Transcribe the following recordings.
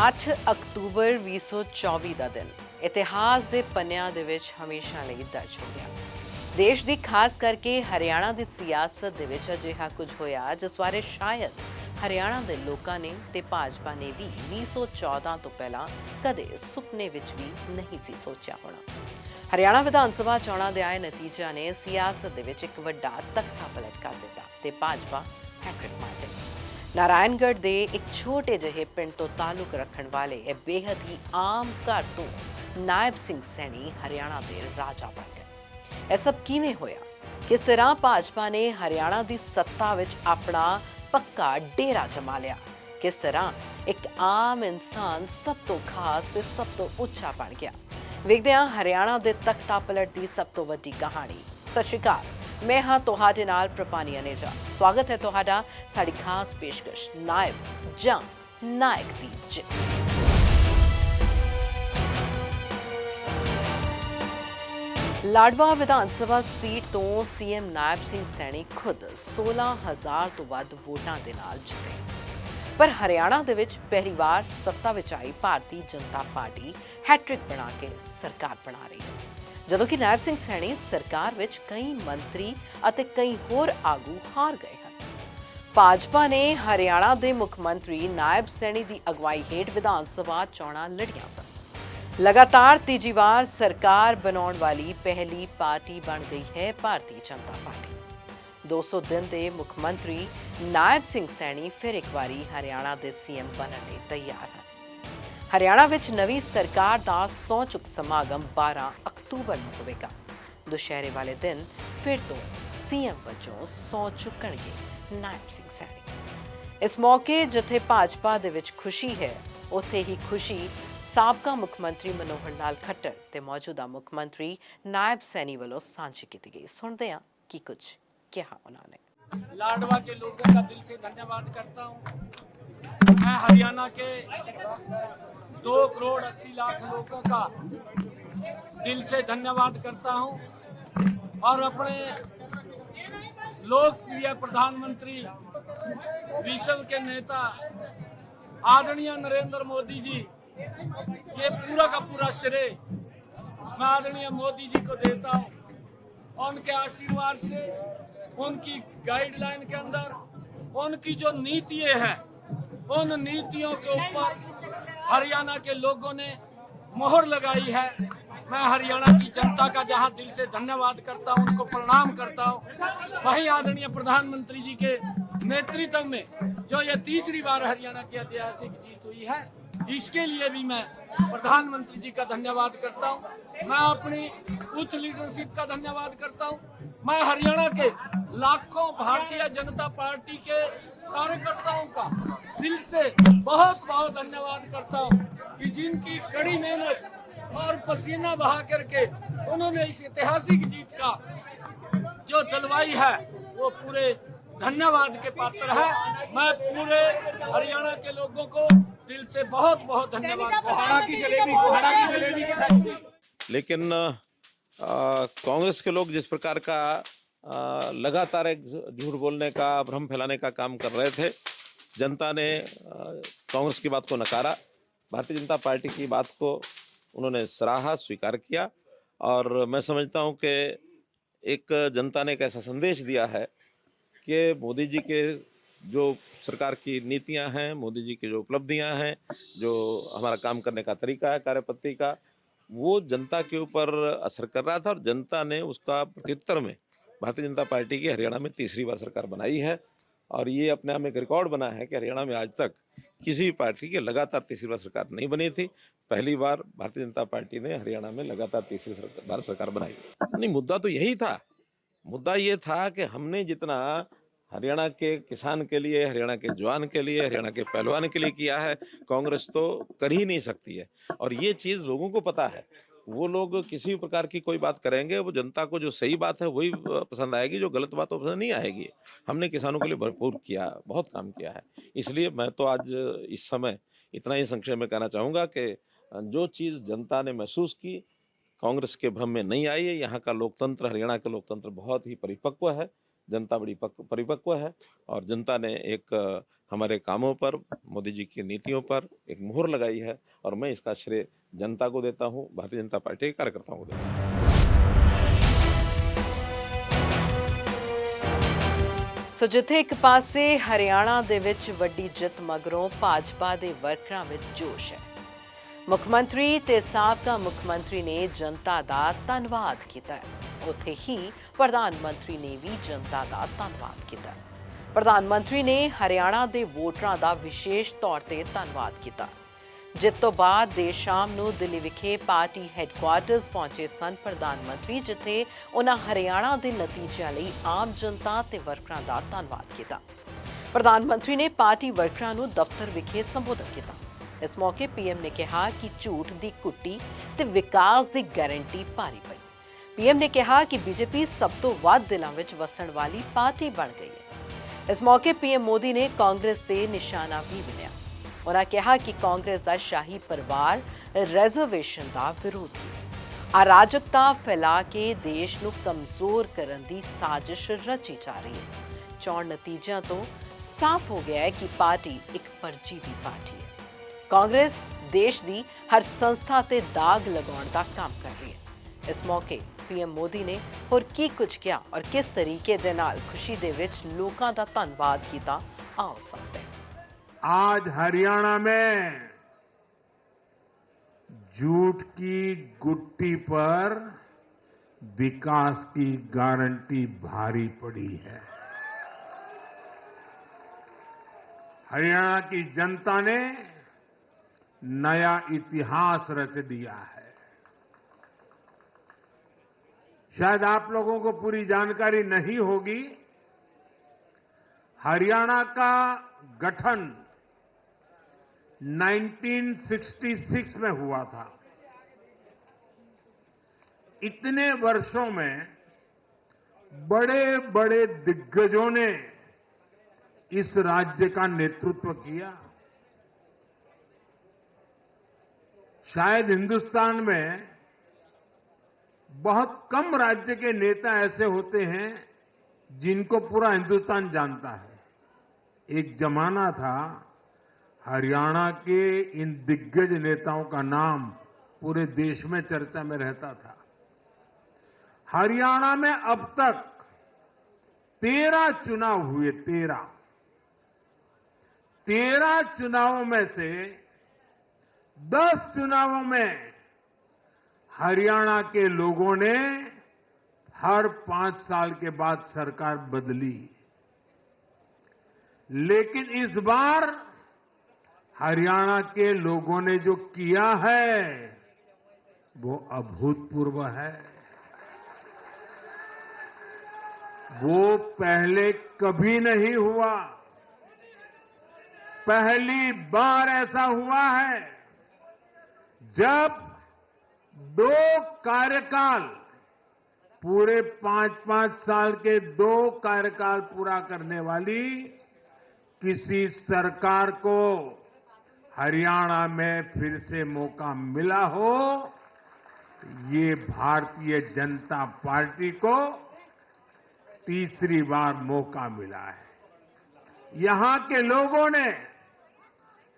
8 October 2024 ਦਾ ਦਿਨ ਇਤਿਹਾਸ ਦੇ ਪੰਨਿਆਂ ਦੇ ਵਿੱਚ ਹਮੇਸ਼ਾ ਲਈ ਦਰਜ ਹੋ ਗਿਆ। ਦੇਸ਼ ਦੀ ਖਾਸ ਕਰਕੇ ਹਰਿਆਣਾ ਦੀ ਸਿਆਸਤ ਦੇ ਵਿੱਚ ਅਜਿਹਾ ਕੁਝ ਹੋਇਆ ਜਿਸ ਬਾਰੇ ਸ਼ਾਇਦ ਹਰਿਆਣਾ ਦੇ ਲੋਕਾਂ ਨੇ ਤੇ ਭਾਜਪਾ ਨੇ ਵੀ 2014 ਤੋਂ ਪਹਿਲਾਂ ਕਦੇ ਸੁਪਨੇ ਵਿੱਚ ਵੀ ਨਹੀਂ ਸੀ ਸੋਚਿਆ ਹੋਣਾ। ਹਰਿਆਣਾ ਵਿਧਾਨ ਸਭਾ ਚੋਣਾਂ ਦੇ ਆਏ ਨਤੀਜਿਆਂ ਨੇ ਸਿਆਸਤ ਦੇ ਵਿੱਚ ਇੱਕ ਵੱਡਾ ਤਖਤਾ ਪਲਟ ਕਰ ਦਿੱਤਾ ਤੇ ਭਾਜਪਾ ਹੈਟ੍ਰਿਕ ਮਾਰ ਗਈ। ਨਾਰਾਇਣਗੜ੍ਹ ਦੇ ਇੱਕ ਛੋਟੇ ਜਿਹੇ ਪਿੰਡ ਤੋਂ ਤਾਲੁਕ ਰੱਖਣ ਵਾਲੇ ਇਹ ਬੇਹੱਦ ਹੀ ਆਮ ਘਰ ਤੋਂ ਨਾਇਬ ਸਿੰਘ ਸੈਣੀ ਹਰਿਆਣਾ ਦੇ ਰਾਜਾ ਬਣ ਗਏ। ਇਹ ਸਭ ਕਿਵੇਂ ਹੋਇਆ? ਕਿਸ ਤਰ੍ਹਾਂ ਭਾਜਪਾ ਨੇ ਹਰਿਆਣਾ ਦੀ ਸੱਤਾ ਵਿੱਚ ਆਪਣਾ ਪੱਕਾ ਡੇਰਾ ਜਮਾ ਲਿਆ? ਕਿਸ ਤਰ੍ਹਾਂ ਇੱਕ ਆਮ ਇਨਸਾਨ ਸਭ ਤੋਂ ਖਾਸ ਤੇ ਸਭ ਤੋਂ ਉੱਚਾ ਬਣ ਗਿਆ? ਵੇਖਦੇ ਹਾਂ ਹਰਿਆਣਾ ਦੇ ਤਖਤਾ ਪਲਟ ਦੀ ਸਭ ਤੋਂ ਵੱਡੀ ਕਹਾਣੀ। ਸਤਿ ਸ਼੍ਰੀ ਅਕਾਲ, ਮੈਂ ਹਾਂ ਤੁਹਾਡੇ ਨਾਲ ਪ੍ਰਪਾਨੀ ਅਨੇਜਾ। ਸਵਾਗਤ ਹੈ ਤੁਹਾਡਾ ਸਾਡੀ ਖਾਸ ਪੇਸ਼ਕਸ਼ ਨਾਇਬ ਜਾਂ ਨਾਇਕ ਦੀ ਜਿੱਤ। ਲਾਡਵਾ ਵਿਧਾਨ ਸਭਾ ਸੀਟ ਤੋਂ ਸੀਐਮ ਨਾਇਬ ਸਿੰਘ ਸੈਣੀ ਖੁਦ 16,000 ਤੋਂ ਵੱਧ ਵੋਟਾਂ ਦੇ ਨਾਲ ਜਿੱਤੇ। ਪਰ ਹਰਿਆਣਾ ਦੇ ਵਿੱਚ ਪਹਿਲੀ ਵਾਰ ਸੱਤਾ ਵਿੱਚ ਆਈ ਭਾਰਤੀ ਜਨਤਾ ਪਾਰਟੀ ਹੈਟ੍ਰਿਕ ਬਣਾ ਕੇ ਸਰਕਾਰ ਬਣਾ ਰਹੀ ਹੈ, ਜਦੋਂ ਕਿ ਨਾਇਬ ਸਿੰਘ ਸੈਣੀ ਸਰਕਾਰ ਵਿੱਚ ਕਈ ਮੰਤਰੀ ਅਤੇ ਕਈ ਹੋਰ ਆਗੂ ਹਾਰ ਗਏ ਹਨ। ਭਾਜਪਾ ਨੇ ਹਰਿਆਣਾ ਦੇ ਮੁੱਖ ਮੰਤਰੀ ਨਾਇਬ ਸੈਣੀ ਦੀ ਅਗਵਾਈ ਹੇਠ ਵਿਧਾਨ ਸਭਾ ਚੋਣਾਂ ਲੜੀਆਂ ਸਨ। ਲਗਾਤਾਰ ਤੀਜੀ ਵਾਰ ਸਰਕਾਰ ਬਣਾਉਣ ਵਾਲੀ ਪਹਿਲੀ ਪਾਰਟੀ ਬਣ ਗਈ ਹੈ ਭਾਰਤੀ ਜਨਤਾ ਪਾਰਟੀ। 200 ਦਿਨ ਦੇ ਮੁੱਖ ਮੰਤਰੀ ਨਾਇਬ ਸਿੰਘ ਸੈਣੀ ਫਿਰ ਇੱਕ ਵਾਰੀ ਹਰਿਆਣਾ ਦੇ ਸੀਐਮ ਬਣਨ ਲਈ ਤਿਆਰ ਹਨ। ਹਰਿਆਣਾ ਵਿੱਚ ਨਵੀਂ ਸਰਕਾਰ ਦਾ ਸਹੁੰ ਚੁੱਕ ਸਮਾਗਮ 12 ਅਕਤੂਬਰ ਨੂੰ ਹੋਵੇਗਾ। ਦੁਸ਼ਹਿਰੇ ਵਾਲੇ ਦਿਨ ਫਿਰ ਤੋਂ ਸੀਐਮ ਵਜੋਂ ਸਹੁੰ ਚੁੱਕਣਗੇ ਨਾਇਬ ਸਿੰਘ ਸੈਣੀ। ਇਸ ਮੌਕੇ ਜਿੱਥੇ ਭਾਜਪਾ ਦੇ ਵਿੱਚ ਖੁਸ਼ੀ ਹੈ, ਉੱਥੇ ਹੀ ਖੁਸ਼ੀ ਸਾਬਕਾ ਮੁੱਖ ਮੰਤਰੀ ਮਨੋਹਰ ਲਾਲ ਖੱਟਰ ਤੇ ਮੌਜੂਦਾ ਮੁੱਖ ਮੰਤਰੀ ਨਾਇਬ ਸੈਣੀ ਵੱਲੋਂ ਸਾਂਝੀ ਕੀਤੀ गई। सुनते हैं कि कुछ क्या उन्होंने। लाडवा के लोगों का दिल से धन्यवाद करता हूं। मैं हरियाणा के 2 करोड़ 80 लाख लोगों का दिल से धन्यवाद करता हूं और अपने लोकप्रिय प्रधानमंत्री विश्व के नेता आदरणीय नरेंद्र मोदी जी, ये पूरा का पूरा श्रेय मैं आदरणीय मोदी जी को देता हूं। उनके आशीर्वाद से, उनकी गाइडलाइन के अंदर, उनकी जो नीतियां हैं, उन नीतियों के ऊपर हरियाणा के लोगों ने मोहर लगाई है। मैं हरियाणा की जनता का जहां दिल से धन्यवाद करता हूं, उनको प्रणाम करता हूं, वहीं आदरणीय प्रधानमंत्री जी के नेतृत्व में जो ये तीसरी बार हरियाणा की ऐतिहासिक जीत हुई है, इसके लिए भी मैं प्रधानमंत्री जी का धन्यवाद करता हूं। मैं अपनी उच्च लीडरशिप का धन्यवाद करता हूं। मैं हरियाणा के लाखों भारतीय जनता पार्टी के कार्यकर्ताओं का दिल से बहुत बहुत धन्यवाद करता हूं कि जिनकी कड़ी मेहनत और पसीना बहा करके उन्होंने इस ऐतिहासिक जीत का जो दिलवाई है, वो पूरे धन्यवाद के पात्र है। मैं पूरे हरियाणा के लोगों को दिल से बहुत बहुत धन्यवाद करता हूं। लेकिन कांग्रेस के लोग जिस प्रकार का लगातार एक झूठ बोलने का, भ्रम फैलाने का काम कर रहे थे, जनता ने कांग्रेस की बात को नकारा, भारतीय जनता पार्टी की बात को उन्होंने सराहा, स्वीकार किया। और मैं समझता हूं कि एक जनता ने एक ऐसा संदेश दिया है कि मोदी जी के जो सरकार की नीतियां हैं, मोदी जी की जो उपलब्धियां हैं, जो हमारा काम करने का तरीका है, कार्यपद्धति का, वो जनता के ऊपर असर कर रहा था। और जनता ने उसका प्रत्युत्तर में भारतीय जनता पार्टी की हरियाणा में तीसरी बार सरकार बनाई है। और ये अपने आप में एक रिकॉर्ड बना है कि हरियाणा में आज तक किसी भी पार्टी की लगातार तीसरी बार सरकार नहीं बनी थी। पहली बार भारतीय जनता पार्टी ने हरियाणा में लगातार तीसरी बार सरकार बनाई। नहीं, मुद्दा तो यही था। मुद्दा ये था कि हमने जितना हरियाणा के किसान के लिए, हरियाणा के जवान के लिए, हरियाणा के पहलवान के लिए किया है, कांग्रेस तो कर ही नहीं सकती है। और ये चीज़ लोगों को पता है। वो लोग किसी प्रकार की कोई बात करेंगे, वो जनता को जो सही बात है वही पसंद आएगी, जो गलत बात वो पसंद नहीं आएगी। हमने किसानों के लिए भरपूर किया, बहुत काम किया है। इसलिए मैं तो आज इस समय इतना ही संक्षेप में कहना चाहूँगा कि जो चीज़ जनता ने महसूस की, कांग्रेस के भ्रम में नहीं आई है। यहाँ का लोकतंत्र, हरियाणा का लोकतंत्र बहुत ही परिपक्व है। जनता बड़ी परिपक्व है और जनता ने एक हमारे कामों पर, मोदी जी की नीतियों पर एक मुहर लगाई है और मैं इसका श्रेय जनता को देता हूँ, भारतीय जनता पार्टी के कार्यकर्ताओं को देता हूँ। ਸੋ ਜਿੱਥੇ ਇੱਕ ਪਾਸੇ ਹਰਿਆਣਾ ਦੇ ਵਿੱਚ ਵੱਡੀ ਜਿੱਤ ਮਗਰੋਂ ਭਾਜਪਾ ਦੇ ਵਰਕਰਾਂ ਵਿੱਚ ਜੋਸ਼ ਹੈ। ਮੁੱਖ ਮੰਤਰੀ ਤੇ ਸਾਬਕਾ ਮੁੱਖ ਮੰਤਰੀ ਨੇ ਜਨਤਾ ਦਾ ਧੰਨਵਾਦ ਕੀਤਾ ਹੈ। ਉੱਥੇ ਹੀ ਪ੍ਰਧਾਨ ਮੰਤਰੀ ਨੇ ਵੀ ਜਨਤਾ ਦਾ ਧੰਨਵਾਦ ਕੀਤਾ। ਪ੍ਰਧਾਨ ਮੰਤਰੀ ਨੇ ਹਰਿਆਣਾ ਦੇ ਵੋਟਰਾਂ ਦਾ ਵਿਸ਼ੇਸ਼ ਤੌਰ ਤੇ ਧੰਨਵਾਦ ਕੀਤਾ। ਜਿੱਤ ਤੋਂ ਬਾਅਦ ਦੇਰ ਸ਼ਾਮ ਨੂੰ ਦਿੱਲੀ ਵਿਖੇ ਪਾਰਟੀ ਹੈੱਡਕੁਆਰਟਰਸ ਪਹੁੰਚੇ ਸਨ ਪ੍ਰਧਾਨ ਮੰਤਰੀ, ਜਿੱਥੇ ਉਹਨਾਂ ਹਰਿਆਣਾ ਦੇ ਨਤੀਜਿਆਂ ਲਈ ਆਮ ਜਨਤਾ ਤੇ ਵਰਕਰਾਂ ਦਾ ਧੰਨਵਾਦ ਕੀਤਾ। ਪ੍ਰਧਾਨ ਮੰਤਰੀ ਨੇ ਪਾਰਟੀ ਵਰਕਰਾਂ ਨੂੰ ਦਫ਼ਤਰ ਵਿਖੇ ਸੰਬੋਧਨ ਕੀਤਾ। ਇਸ ਮੌਕੇ ਪੀਐਮ ਨੇ ਕਿਹਾ ਕਿ ਝੂਠ ਦੀ ਕੁੱਟੀ ਤੇ ਵਿਕਾਸ ਦੀ ਗਾਰੰਟੀ ਭਾਰੀ ਪਈ। ਪੀਐਮ ਨੇ ਕਿਹਾ ਕਿ ਬੀਜੇਪੀ ਸਭ ਤੋਂ ਵੱਧ ਦਿਲਾਂ ਵਿੱਚ ਵਸਣ ਵਾਲੀ ਪਾਰਟੀ ਬਣ ਗਈ ਹੈ। ਇਸ ਮੌਕੇ ਪੀਐਮ ਮੋਦੀ ਨੇ ਕਾਂਗਰਸ ਤੇ ਨਿਸ਼ਾਨਾ ਵੀ ਵਿੰਨਿਆ। ਉਹਨਾਂ ਕਿਹਾ ਕਿ ਕਾਂਗਰਸ ਦਾ ਸ਼ਾਹੀ ਪਰਿਵਾਰ ਰਿਜ਼ਰਵੇਸ਼ਨ ਦਾ ਵਿਰੋਧੀ ਹੈ। ਅਰਾਜਕਤਾ ਫੈਲਾ ਕੇ ਦੇਸ਼ ਨੂੰ ਕਮਜ਼ੋਰ ਕਰਨ ਦੀ ਸਾਜ਼ਿਸ਼ ਰਚੀ ਜਾ ਰਹੀ ਹੈ। ਚੋਣ ਨਤੀਜਿਆਂ ਤੋਂ ਸਾਫ਼ ਹੋ ਗਿਆ ਹੈ ਕਿ ਪਾਰਟੀ ਇੱਕ ਪਰਜੀਵੀ ਪਾਰਟੀ ਹੈ। ਕਾਂਗਰਸ ਦੇਸ਼ ਦੀ ਹਰ ਸੰਸਥਾ ਤੇ ਦਾਗ ਲਗਾਉਣ ਦਾ ਕੰਮ ਕਰ ਰਹੀ ਹੈ। ਇਸ ਮੌਕੇ ਪੀਐਮ ਮੋਦੀ ਨੇ ਹੋਰ ਕੀ ਕੁਝ ਕਿਹਾ ਔਰ ਕਿਸ ਤਰੀਕੇ ਦੇ ਨਾਲ ਖੁਸ਼ੀ ਦੇ ਵਿੱਚ ਲੋਕਾਂ ਦਾ ਧੰਨਵਾਦ ਕੀਤਾ, ਆਓ ਸੁਣਦੇ ਹਾਂ। आज हरियाणा में झूठ की गुट्टी पर विकास की गारंटी भारी पड़ी है। हरियाणा की जनता ने नया इतिहास रच दिया है। शायद आप लोगों को पूरी जानकारी नहीं होगी, हरियाणा का गठन 1966 में हुआ था। इतने वर्षों में बड़े बड़े दिग्गजों ने इस राज्य का नेतृत्व किया। शायद हिंदुस्तान में बहुत कम राज्य के नेता ऐसे होते हैं जिनको पूरा हिंदुस्तान जानता है। एक जमाना था हरियाणा के इन दिग्गज नेताओं का नाम पूरे देश में चर्चा में रहता था। हरियाणा में अब तक 13 चुनाव हुए। 13 चुनावों में से 10 चुनावों में हरियाणा के लोगों ने हर 5 साल के बाद सरकार बदली, लेकिन इस बार हरियाणा के लोगों ने जो किया है वो अभूतपूर्व है। वो पहले कभी नहीं हुआ। पहली बार ऐसा हुआ है जब 2 कार्यकाल, पूरे 5-5 साल के 2 कार्यकाल पूरा करने वाली किसी सरकार को हरियाणा में फिर से मौका मिला हो। ये भारतीय जनता पार्टी को तीसरी बार मौका मिला है। यहां के लोगों ने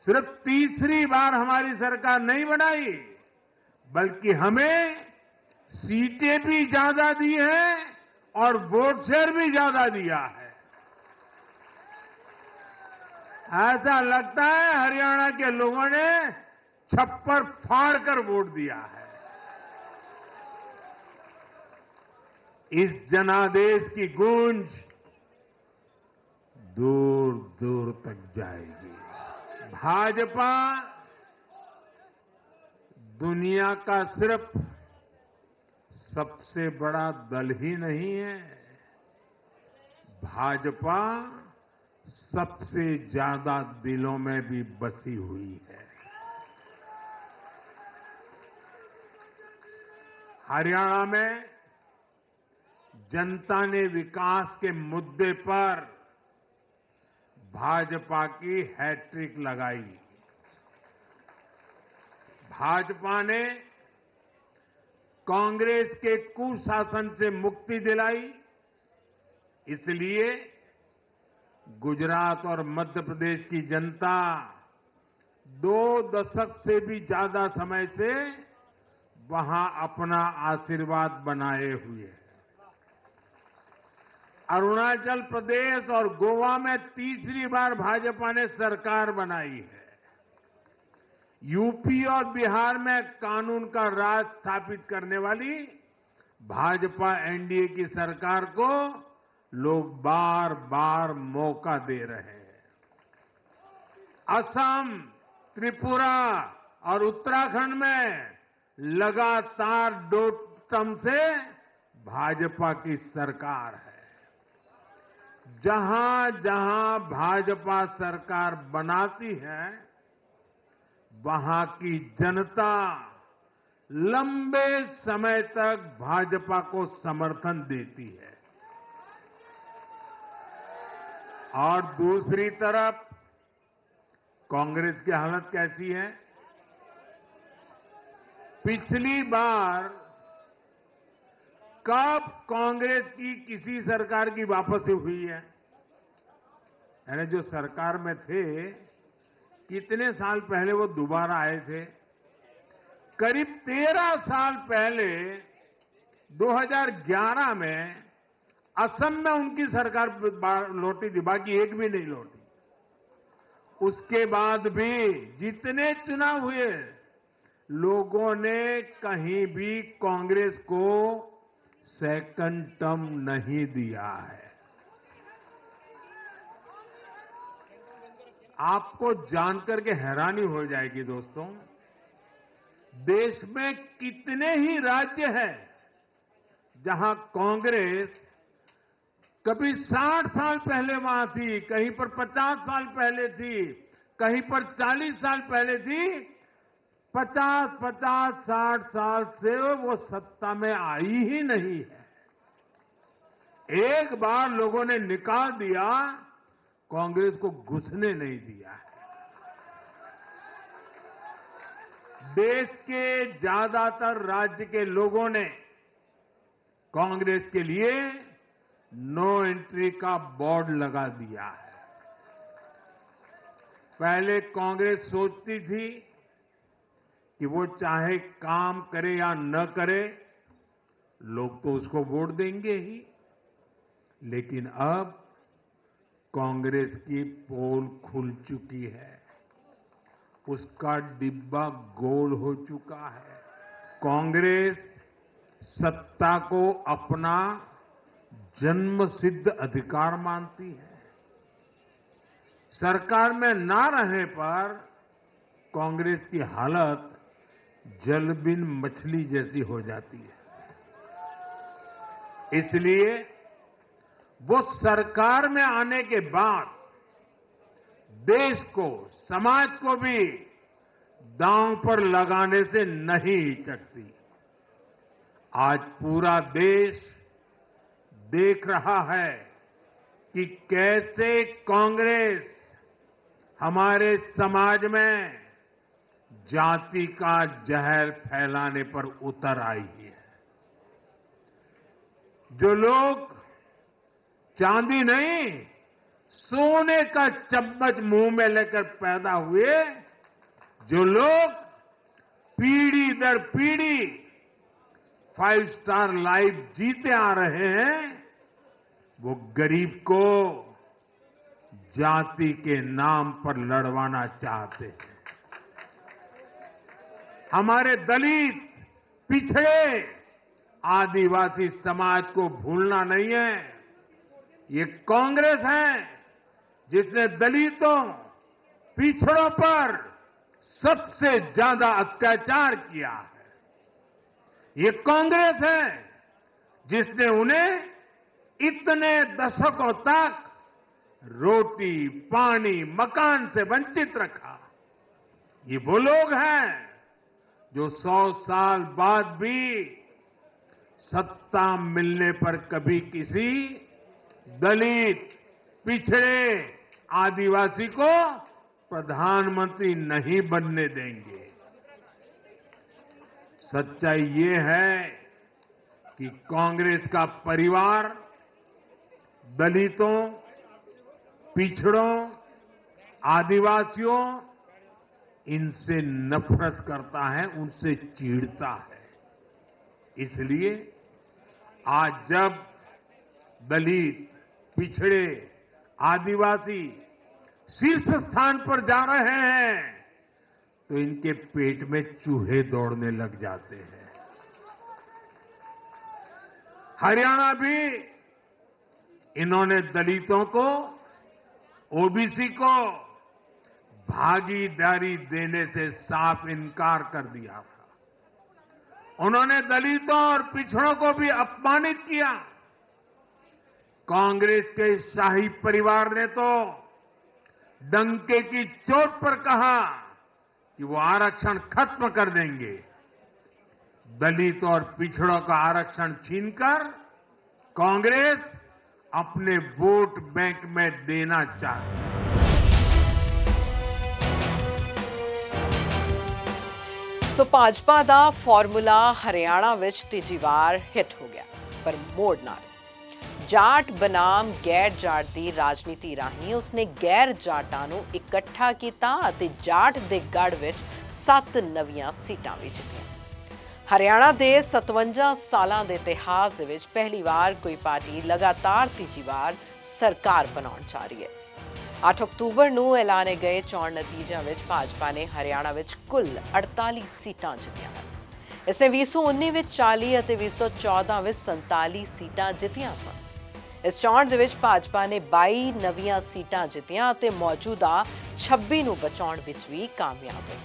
सिर्फ तीसरी बार हमारी सरकार नहीं बनाई, बल्कि हमें सीटें भी ज्यादा दी हैं और वोट शेयर भी ज्यादा दिया है। ऐसा लगता है हरियाणा के लोगों ने छप्पर फाड़कर वोट दिया है। इस जनादेश की गूंज दूर दूर तक जाएगी। भाजपा दुनिया का सिर्फ सबसे बड़ा दल ही नहीं है, भाजपा सबसे ज्यादा दिलों में भी बसी हुई है। हरियाणा में जनता ने विकास के मुद्दे पर भाजपा की हैट्रिक लगाई। भाजपा ने कांग्रेस के कुशासन से मुक्ति दिलाई, इसलिए गुजरात और मध्य प्रदेश की जनता 2 दशक से भी ज्यादा समय से वहां अपना आशीर्वाद बनाए हुए है। अरुणाचल प्रदेश और गोवा में तीसरी बार भाजपा ने सरकार बनाई है। यूपी और बिहार में कानून का राज स्थापित करने वाली भाजपा एनडीए की सरकार को लोग बार बार मौका दे रहे हैं। असम, त्रिपुरा और उत्तराखंड में लगातार 2 टर्म से भाजपा की सरकार है। जहां जहां भाजपा सरकार बनाती है, वहां की जनता लंबे समय तक भाजपा को समर्थन देती है। और दूसरी तरफ कांग्रेस की हालत कैसी है? पिछली बार कब कांग्रेस की किसी सरकार की वापसी हुई है? यानी जो सरकार में थे, कितने साल पहले वो दोबारा आए थे? करीब 13 साल पहले 2011 में असम में उनकी सरकार लौटी थी, बाकी एक भी नहीं लौटी। उसके बाद भी जितने चुनाव हुए, लोगों ने कहीं भी कांग्रेस को सेकंड टर्म नहीं दिया है। आपको जानकर के हैरानी हो जाएगी दोस्तों, देश में कितने ही राज्य हैं जहां कांग्रेस कभी 60 साल पहले वहां थी, कहीं पर 50 साल पहले थी, कहीं पर 40 साल पहले थी। 50-60 साल से वो सत्ता में आई ही नहीं है। एक बार लोगों ने निकाल दिया, कांग्रेस को घुसने नहीं दिया है। देश के ज्यादातर राज्य के लोगों ने कांग्रेस के लिए नो एंट्री का बोर्ड लगा दिया है। पहले कांग्रेस सोचती थी कि वो चाहे काम करे या न करे, लोग तो उसको वोट देंगे ही। लेकिन अब कांग्रेस की पोल खुल चुकी है, उसका डिब्बा गोल हो चुका है। कांग्रेस सत्ता को अपना जन्मसिद्ध अधिकार मानती है। सरकार में ना रहने पर कांग्रेस की हालत जल बिन मछली जैसी हो जाती है। इसलिए वो सरकार में आने के बाद देश को, समाज को भी दांव पर लगाने से नहीं हिचकती। आज पूरा देश देख रहा है कि कैसे कांग्रेस हमारे समाज में जाति का जहर फैलाने पर उतर आई है। जो लोग चांदी नहीं, सोने का चम्मच मुंह में लेकर पैदा हुए, जो लोग पीढ़ी दर पीढ़ी 5 स्टार लाइफ जीते आ रहे हैं, वो गरीब को जाति के नाम पर लड़वाना चाहते हैं। हमारे दलित, पिछड़े, आदिवासी समाज को भूलना नहीं है। ये कांग्रेस है जिसने दलितों, पिछड़ों पर सबसे ज्यादा अत्याचार किया है। ये कांग्रेस है जिसने उन्हें इतने दशकों तक रोटी, पानी, मकान से वंचित रखा। ये वो लोग हैं जो 100 साल बाद भी सत्ता मिलने पर कभी किसी दलित, पिछड़े, आदिवासी को प्रधानमंत्री नहीं बनने देंगे। सच्चाई ये है कि कांग्रेस का परिवार दलितों, पिछड़ों, आदिवासियों इनसे नफरत करता है, उनसे चिढ़ता है। इसलिए आज जब दलित, पिछड़े, आदिवासी शीर्ष स्थान पर जा रहे हैं तो इनके पेट में चूहे दौड़ने लग जाते हैं। हरियाणा भी इन्होंने दलितों को, ओबीसी को भागीदारी देने से साफ इनकार कर दिया था। उन्होंने दलितों और पिछड़ों को भी अपमानित किया। कांग्रेस के शाही परिवार ने तो डंके की चोट पर कहा कि वो आरक्षण खत्म कर देंगे। दलित और पिछड़ों का आरक्षण छीनकर कांग्रेस अपने वोट बैंक में देना चाहती है। ਸੋ ਭਾਜਪਾ ਦਾ ਫਾਰਮੂਲਾ ਹਰਿਆਣਾ ਵਿੱਚ ਤੀਜੀ ਵਾਰ ਹਿੱਟ ਹੋ ਗਿਆ, ਪਰ ਮੋੜ ਨਾਲ। ਜਾਟ ਬਨਾਮ ਗੈਰ ਜਾਟ ਦੀ ਰਾਜਨੀਤੀ ਰਾਹੀਂ ਉਸਨੇ ਗੈਰ ਜਾਟਾਂ ਨੂੰ ਇਕੱਠਾ ਕੀਤਾ ਅਤੇ ਜਾਟ ਦੇ ਗੜ ਵਿੱਚ 7 ਨਵੀਆਂ ਸੀਟਾਂ ਵੀ ਜਿੱਤੀਆਂ। ਹਰਿਆਣਾ ਦੇ 57 ਸਾਲਾਂ ਦੇ ਇਤਿਹਾਸ ਦੇ ਵਿੱਚ ਪਹਿਲੀ ਵਾਰ ਕੋਈ ਪਾਰਟੀ ਲਗਾਤਾਰ ਤੀਜੀ ਵਾਰ ਸਰਕਾਰ ਬਣਾਉਣ ਜਾ ਰਹੀ ਹੈ। 8 ਅਕਤੂਬਰ ਨੂੰ ਐਲਾਨੇ ਗਏ ਚੋਣ ਨਤੀਜਿਆਂ ਵਿੱਚ ਭਾਜਪਾ ਨੇ ਹਰਿਆਣਾ ਵਿੱਚ ਕੁੱਲ 48 ਸੀਟਾਂ ਜਿੱਤੀਆਂ ਹਨ। ਇਸਨੇ 2019 ਵਿੱਚ 40 ਅਤੇ 2014 ਵਿੱਚ 47 ਸੀਟਾਂ ਜਿੱਤੀਆਂ ਸਨ। ਇਸ ਚੋਣ ਦੇ ਵਿੱਚ ਭਾਜਪਾ ਨੇ 22 ਨਵੀਆਂ ਸੀਟਾਂ ਜਿੱਤੀਆਂ ਅਤੇ ਮੌਜੂਦਾ 26 ਨੂੰ ਬਚਾਉਣ ਵਿੱਚ ਵੀ ਕਾਮਯਾਬ ਰਹੀ।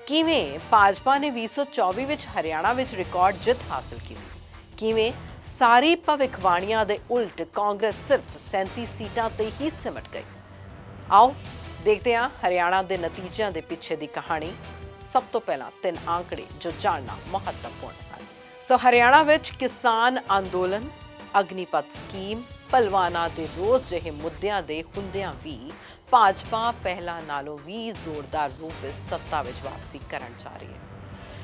ਕਿਵੇਂ ਭਾਜਪਾ ਨੇ 2024 ਵਿੱਚ ਹਰਿਆਣਾ ਵਿੱਚ ਰਿਕਾਰਡ ਜਿੱਤ ਹਾਸਲ ਕੀਤੀ? ਕਿਵੇਂ ਸਾਰੀ ਭਵਿੱਖਬਾਣੀਆਂ ਦੇ ਉਲਟ ਕਾਂਗਰਸ ਸਿਰਫ 37 ਸੀਟਾਂ ਤੇ ਹੀ ਸਿਮਟ ਗਈ? आओ देखते हैं हरियाणा के नतीजों के पीछे की कहानी। सब तो पहला 3 आंकड़े जो जानना महत्वपूर्ण है। सो हरियाणा विच किसान अंदोलन, अग्निपथ स्कीम, पहलवाना के रोज जिहे मुद्दों के हुंदियां भी भाजपा पहला नालों भी जोरदार रूप में सत्ता विच वापसी करन जा रही है।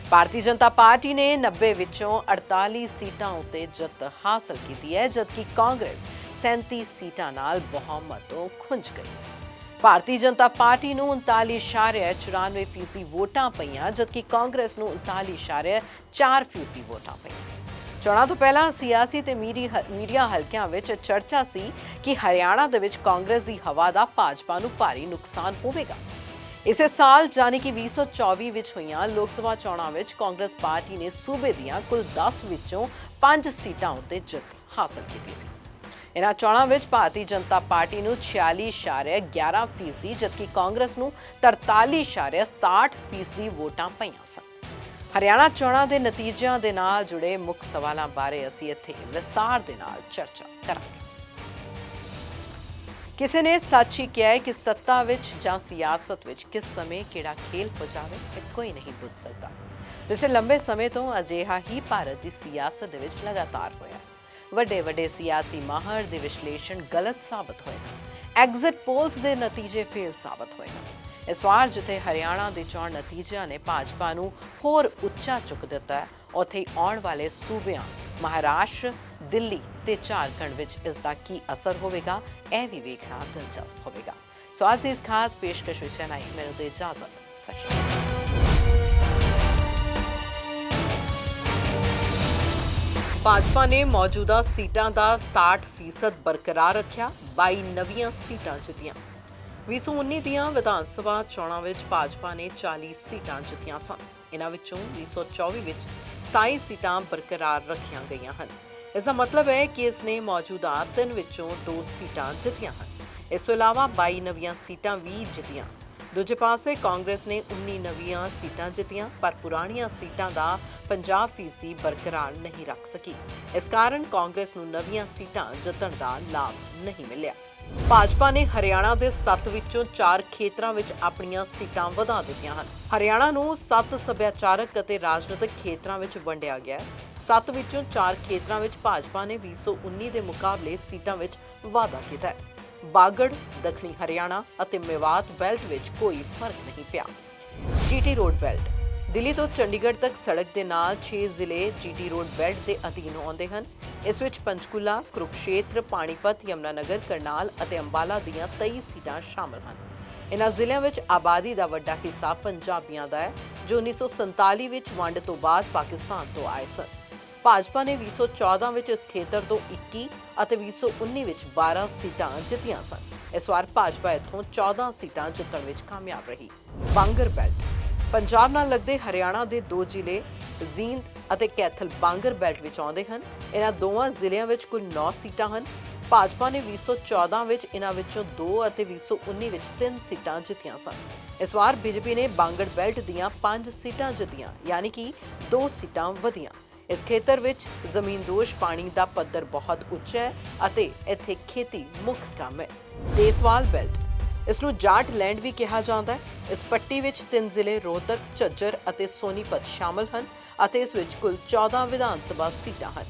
भारतीय जनता पार्टी ने 90 विचों 48 सीटां उत्ते जित हासिल की है, जबकि कांग्रेस 37 सीटां नाल बहुमतों खुंज गई। ਭਾਰਤੀ ਜਨਤਾ ਪਾਰਟੀ ਨੂੰ 39.94% ਵੋਟਾਂ ਪਈਆਂ, ਜਦਕਿ ਕਾਂਗਰਸ ਨੂੰ 39.4% ਵੋਟਾਂ ਪਈਆਂ। ਚੋਣਾਂ ਤੋਂ ਪਹਿਲਾਂ ਸਿਆਸੀ ਤੇ ਮੀਡੀਆ ਹਲਕਿਆਂ ਵਿੱਚ ਚਰਚਾ ਸੀ ਕਿ ਹਰਿਆਣਾ ਦੇ ਵਿੱਚ ਕਾਂਗਰਸ ਦੀ ਹਵਾ ਦਾ ਭਾਜਪਾ ਨੂੰ ਭਾਰੀ ਨੁਕਸਾਨ ਹੋਵੇਗਾ। ਇਸੇ ਸਾਲ ਯਾਨੀ ਕਿ 2024 ਵਿੱਚ ਹੋਈਆਂ ਲੋਕ ਸਭਾ ਚੋਣਾਂ ਵਿੱਚ ਕਾਂਗਰਸ ਪਾਰਟੀ ਨੇ ਸੂਬੇ ਦੀਆਂ ਕੁੱਲ 10 ਵਿੱਚੋਂ 5 ਸੀਟਾਂ ਉੱਤੇ ਜਿੱਤ ਹਾਸਲ ਕੀਤੀ ਸੀ। इन्हां चोणां विच भारतीय जनता पार्टी नूं 46.11%, जबकि कांग्रेस नूं 43.67% वोटां पईआं सन। हरियाणा चोणां दे नतीजिਆਂ ਦੇ ਨਾਲ जुड़े मुख सवालां बारे ਅਸੀਂ ਇੱਥੇ विस्तार ਦੇ ਨਾਲ चर्चा करांगे। ਕਿਸੇ ਨੇ ਸੱਚ ਹੀ ਕਿਹਾ ਹੈ ਕਿ ਸੱਤਾ ਵਿੱਚ ਜਾਂ ਸਿਆਸਤ ਵਿੱਚ ਕਿਸ ਸਮੇਂ ਕਿਹੜਾ ਖੇਲ ਹੋ ਜਾਵੇ ਇਹ ਕੋਈ ਨਹੀਂ ਬੁੱਝ ਸਕਦਾ। ਪਿਛਲੇ ਲੰਬੇ ਸਮੇਂ ਤੋਂ ਅਜਿਹਾ ਹੀ ਭਾਰਤ ਦੀ ਸਿਆਸਤ ਦੇ ਵਿੱਚ ਲਗਾਤਾਰ ਹੋਇਆ। ਵੱਡੇ ਵੱਡੇ ਸਿਆਸੀ ਮਾਹਰ ਦੇ ਵਿਸ਼ਲੇਸ਼ਣ ਗਲਤ ਸਾਬਤ ਹੋਏ ਹਨ। ਐਗਜ਼ਿਟ ਪੋਲਸ ਦੇ ਨਤੀਜੇ ਫੇਲ ਸਾਬਤ ਹੋਏ ਹਨ। ਇਸ ਵਾਰ ਜਿੱਥੇ ਹਰਿਆਣਾ ਦੇ ਚੋਣ ਨਤੀਜਿਆਂ ਨੇ ਭਾਜਪਾ ਨੂੰ ਹੋਰ ਉੱਚਾ ਚੁੱਕ ਦਿੱਤਾ ਹੈ, ਉੱਥੇ ਆਉਣ ਵਾਲੇ ਸੂਬਿਆਂ ਮਹਾਰਾਸ਼ਟਰ, ਦਿੱਲੀ ਤੇ ਝਾਰਖੰਡ ਵਿੱਚ ਇਸ ਦਾ ਕੀ ਅਸਰ ਹੋਵੇਗਾ, ਇਹ ਵੀ ਵੇਖਣਾ ਦਿਲਚਸਪ ਹੋਵੇਗਾ। ਸੋ ਅੱਜ ਇਸ ਖਾਸ ਪੇਸ਼ਕਸ਼ ਵਿੱਚ ਨਹੀਂ ਮੈਨੂੰ ਦੇ ਇਜਾਜ਼ਤ। ਸਤਿ ਸ਼੍ਰੀ ਅਕਾਲ। ਭਾਜਪਾ ਨੇ ਮੌਜੂਦਾ ਸੀਟਾਂ ਦਾ 67% ਬਰਕਰਾਰ ਰੱਖਿਆ, 22 ਨਵੀਆਂ ਸੀਟਾਂ ਜਿੱਤੀਆਂ। 2019 ਦੀਆਂ ਵਿਧਾਨ ਸਭਾ ਚੋਣਾਂ ਵਿੱਚ ਭਾਜਪਾ ਨੇ 40 ਸੀਟਾਂ ਜਿੱਤੀਆਂ ਸਨ। ਇਹਨਾਂ ਵਿੱਚੋਂ 2024 ਵਿੱਚ 27 ਸੀਟਾਂ ਬਰਕਰਾਰ ਰੱਖੀਆਂ ਗਈਆਂ ਹਨ। ਇਸ ਦਾ ਮਤਲਬ ਹੈ ਕਿ ਇਸ ਨੇ ਮੌਜੂਦਾ 3 ਵਿੱਚੋਂ 2 ਸੀਟਾਂ ਜਿੱਤੀਆਂ ਹਨ। ਇਸ ਤੋਂ ਇਲਾਵਾ 22 ਨਵੀਆਂ ਸੀਟਾਂ ਵੀ ਜਿੱਤੀਆਂ। ਦੂਜੇ ਪਾਸੇ ਕਾਂਗਰਸ ਨੇ 19 ਨਵੀਆਂ ਸੀਟਾਂ ਜਿੱਤੀਆਂ, ਪਰ ਪੁਰਾਣੀਆਂ ਸੀਟਾਂ ਦਾ 50% ਬਰਕਰਾਰ ਨਹੀਂ ਰੱਖ ਸਕੀ। ਇਸ ਕਾਰਨ ਕਾਂਗਰਸ ਨੂੰ ਨਵੀਆਂ ਸੀਟਾਂ ਜਿੱਤਣ ਦਾ ਲਾਭ ਨਹੀਂ ਮਿਲਿਆ। ਭਾਜਪਾ ਨੇ ਹਰਿਆਣਾ ਦੇ 7 ਵਿੱਚੋਂ 4 ਖੇਤਰਾਂ ਵਿੱਚ ਆਪਣੀਆਂ ਸੀਟਾਂ ਵਧਾ ਦਿੱਤੀਆਂ ਹਨ। ਹਰਿਆਣਾ ਨੂੰ 7 ਸੱਭਿਆਚਾਰਕ ਅਤੇ ਰਾਜਨੀਤਿਕ ਖੇਤਰਾਂ ਵਿੱਚ ਵੰਡਿਆ ਗਿਆ ਹੈ। 7 ਵਿੱਚੋਂ 4 ਖੇਤਰਾਂ ਵਿੱਚ ਭਾਜਪਾ ਨੇ 2019 ਦੇ ਮੁਕਾਬਲੇ ਸੀਟਾਂ ਵਿੱਚ ਵਾਧਾ ਕੀਤਾ ਹੈ। ਬਾਗੜ, ਦੱਖਣੀ ਹਰਿਆਣਾ ਅਤੇ ਮੇਵਾਤ ਬੈਲਟ ਵਿੱਚ ਕੋਈ ਫਰਕ ਨਹੀਂ ਪਿਆ। ਜੀਟੀ ਰੋਡ ਬੈਲਟ ਦਿੱਲੀ ਤੋਂ ਚੰਡੀਗੜ੍ਹ ਤੱਕ ਸੜਕ ਦੇ ਨਾਲ 6 ਜ਼ਿਲ੍ਹੇ ਜੀਟੀ ਰੋਡ ਬੈਲਟ ਦੇ ਅਧੀਨ ਆਉਂਦੇ ਹਨ। ਇਸ ਵਿੱਚ ਪੰਚਕੂਲਾ, ਕੁਰੂਕਸ਼ੇਤਰ, ਪਾਣੀਪਤ, ਯਮੁਨਾਨਗਰ, ਕਰਨਾਲ ਅਤੇ ਅੰਬਾਲਾ ਦੀਆਂ 23 ਸੀਟਾਂ ਸ਼ਾਮਲ ਹਨ। ਇਨ੍ਹਾਂ ਜ਼ਿਲ੍ਹਿਆਂ ਵਿੱਚ ਆਬਾਦੀ ਦਾ ਵੱਡਾ ਹਿੱਸਾ ਪੰਜਾਬੀਆਂ ਦਾ ਹੈ, ਜੋ 1947 ਵਿੱਚ ਵੰਡ ਤੋਂ ਬਾਅਦ ਪਾਕਿਸਤਾਨ ਤੋਂ ਆਏ ਸਨ। ਭਾਜਪਾ ਨੇ 2014 ਵਿੱਚ ਇਸ ਖੇਤਰ ਤੋਂ 21 ਅਤੇ 2019 ਵਿੱਚ 12 ਸੀਟਾਂ ਜਿੱਤੀਆਂ ਸਨ। ਇਸ ਵਾਰ ਭਾਜਪਾ ਇੱਥੋਂ 14 ਸੀਟਾਂ ਜਿੱਤਣ ਵਿੱਚ ਕਾਮਯਾਬ ਰਹੀ। ਬਾਂਗਰ ਬੈਲਟ ਪੰਜਾਬ ਨਾਲ ਲੱਗਦੇ ਹਰਿਆਣਾ ਦੇ 2 ਜ਼ਿਲ੍ਹੇ ਜ਼ੀਂਦ ਅਤੇ ਕੈਥਲ ਬਾਂਗਰ ਬੈਲਟ ਵਿੱਚ ਆਉਂਦੇ ਹਨ। ਇਹਨਾਂ ਦੋਵਾਂ ਜ਼ਿਲ੍ਹਿਆਂ ਵਿੱਚ ਕੁੱਲ 9 ਸੀਟਾਂ ਹਨ। ਭਾਜਪਾ ਨੇ 2014 ਵਿੱਚ ਇਹਨਾਂ ਵਿੱਚੋਂ 2 ਅਤੇ 2019 ਵਿੱਚ 3 ਸੀਟਾਂ ਜਿੱਤੀਆਂ ਸਨ। ਇਸ ਵਾਰ ਬੀਜੇਪੀ ਨੇ ਬਾਂਗਰ ਬੈਲਟ ਦੀਆਂ 5 ਸੀਟਾਂ ਜਿੱਤੀਆਂ, ਯਾਨੀ ਕਿ 2 ਸੀਟਾਂ ਵਧੀਆਂ। ਇਸ ਖੇਤਰ ਵਿੱਚ ਜ਼ਮੀਨਦੋਜ਼ ਪਾਣੀ ਦਾ ਪੱਧਰ ਬਹੁਤ ਉੱਚਾ ਹੈ ਅਤੇ ਇੱਥੇ ਖੇਤੀ ਮੁੱਖ ਕੰਮ ਹੈ। ਦੇਸਵਾਲ ਬੈਲਟ ਇਸ ਨੂੰ ਜਾਟ ਲੈਂਡ ਵੀ ਕਿਹਾ ਜਾਂਦਾ ਹੈ। ਇਸ ਪੱਟੀ ਵਿੱਚ 3 ਜ਼ਿਲ੍ਹੇ ਰੋਹਤਕ, ਝੱਜਰ ਅਤੇ ਸੋਨੀਪਤ ਸ਼ਾਮਲ ਹਨ ਅਤੇ ਇਸ ਵਿੱਚ ਕੁੱਲ 14 ਵਿਧਾਨ ਸਭਾ ਸੀਟਾਂ ਹਨ।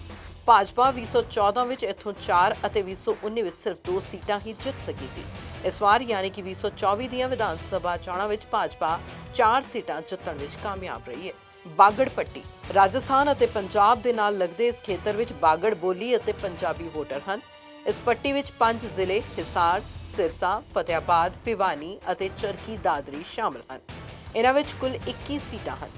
ਭਾਜਪਾ 2014 ਵਿੱਚ ਇੱਥੋਂ 4 ਅਤੇ 2019 ਵਿੱਚ ਸਿਰਫ 2 ਸੀਟਾਂ ਹੀ ਜਿੱਤ ਸਕੀ ਸੀ। ਇਸ ਵਾਰ ਯਾਨੀ ਕਿ 2024 ਦੀਆਂ ਵਿਧਾਨ ਸਭਾ ਚੋਣਾਂ ਵਿੱਚ ਭਾਜਪਾ 4 ਸੀਟਾਂ ਜਿੱਤਣ ਵਿੱਚ ਕਾਮਯਾਬ ਰਹੀ ਹੈ। ਬਾਗੜ ਪੱਟੀ ਰਾਜਸਥਾਨ ਅਤੇ ਪੰਜਾਬ ਦੇ ਨਾਲ ਲੱਗਦੇ ਇਸ ਖੇਤਰ ਵਿੱਚ ਬਾਗੜ ਬੋਲੀ ਅਤੇ ਪੰਜਾਬੀ ਵੋਟਰ ਹਨ। ਇਸ ਪੱਟੀ ਵਿੱਚ 5 ਜ਼ਿਲ੍ਹੇ ਹਿਸਾਰ, ਸਿਰਸਾ, ਫਤਿਆਬਾਦ, ਭਿਵਾਨੀ ਅਤੇ ਚਰਖੀ ਦਾਦਰੀ ਸ਼ਾਮਲ ਹਨ। ਇਹਨਾਂ ਵਿੱਚ ਕੁੱਲ 21 ਸੀਟਾਂ ਹਨ।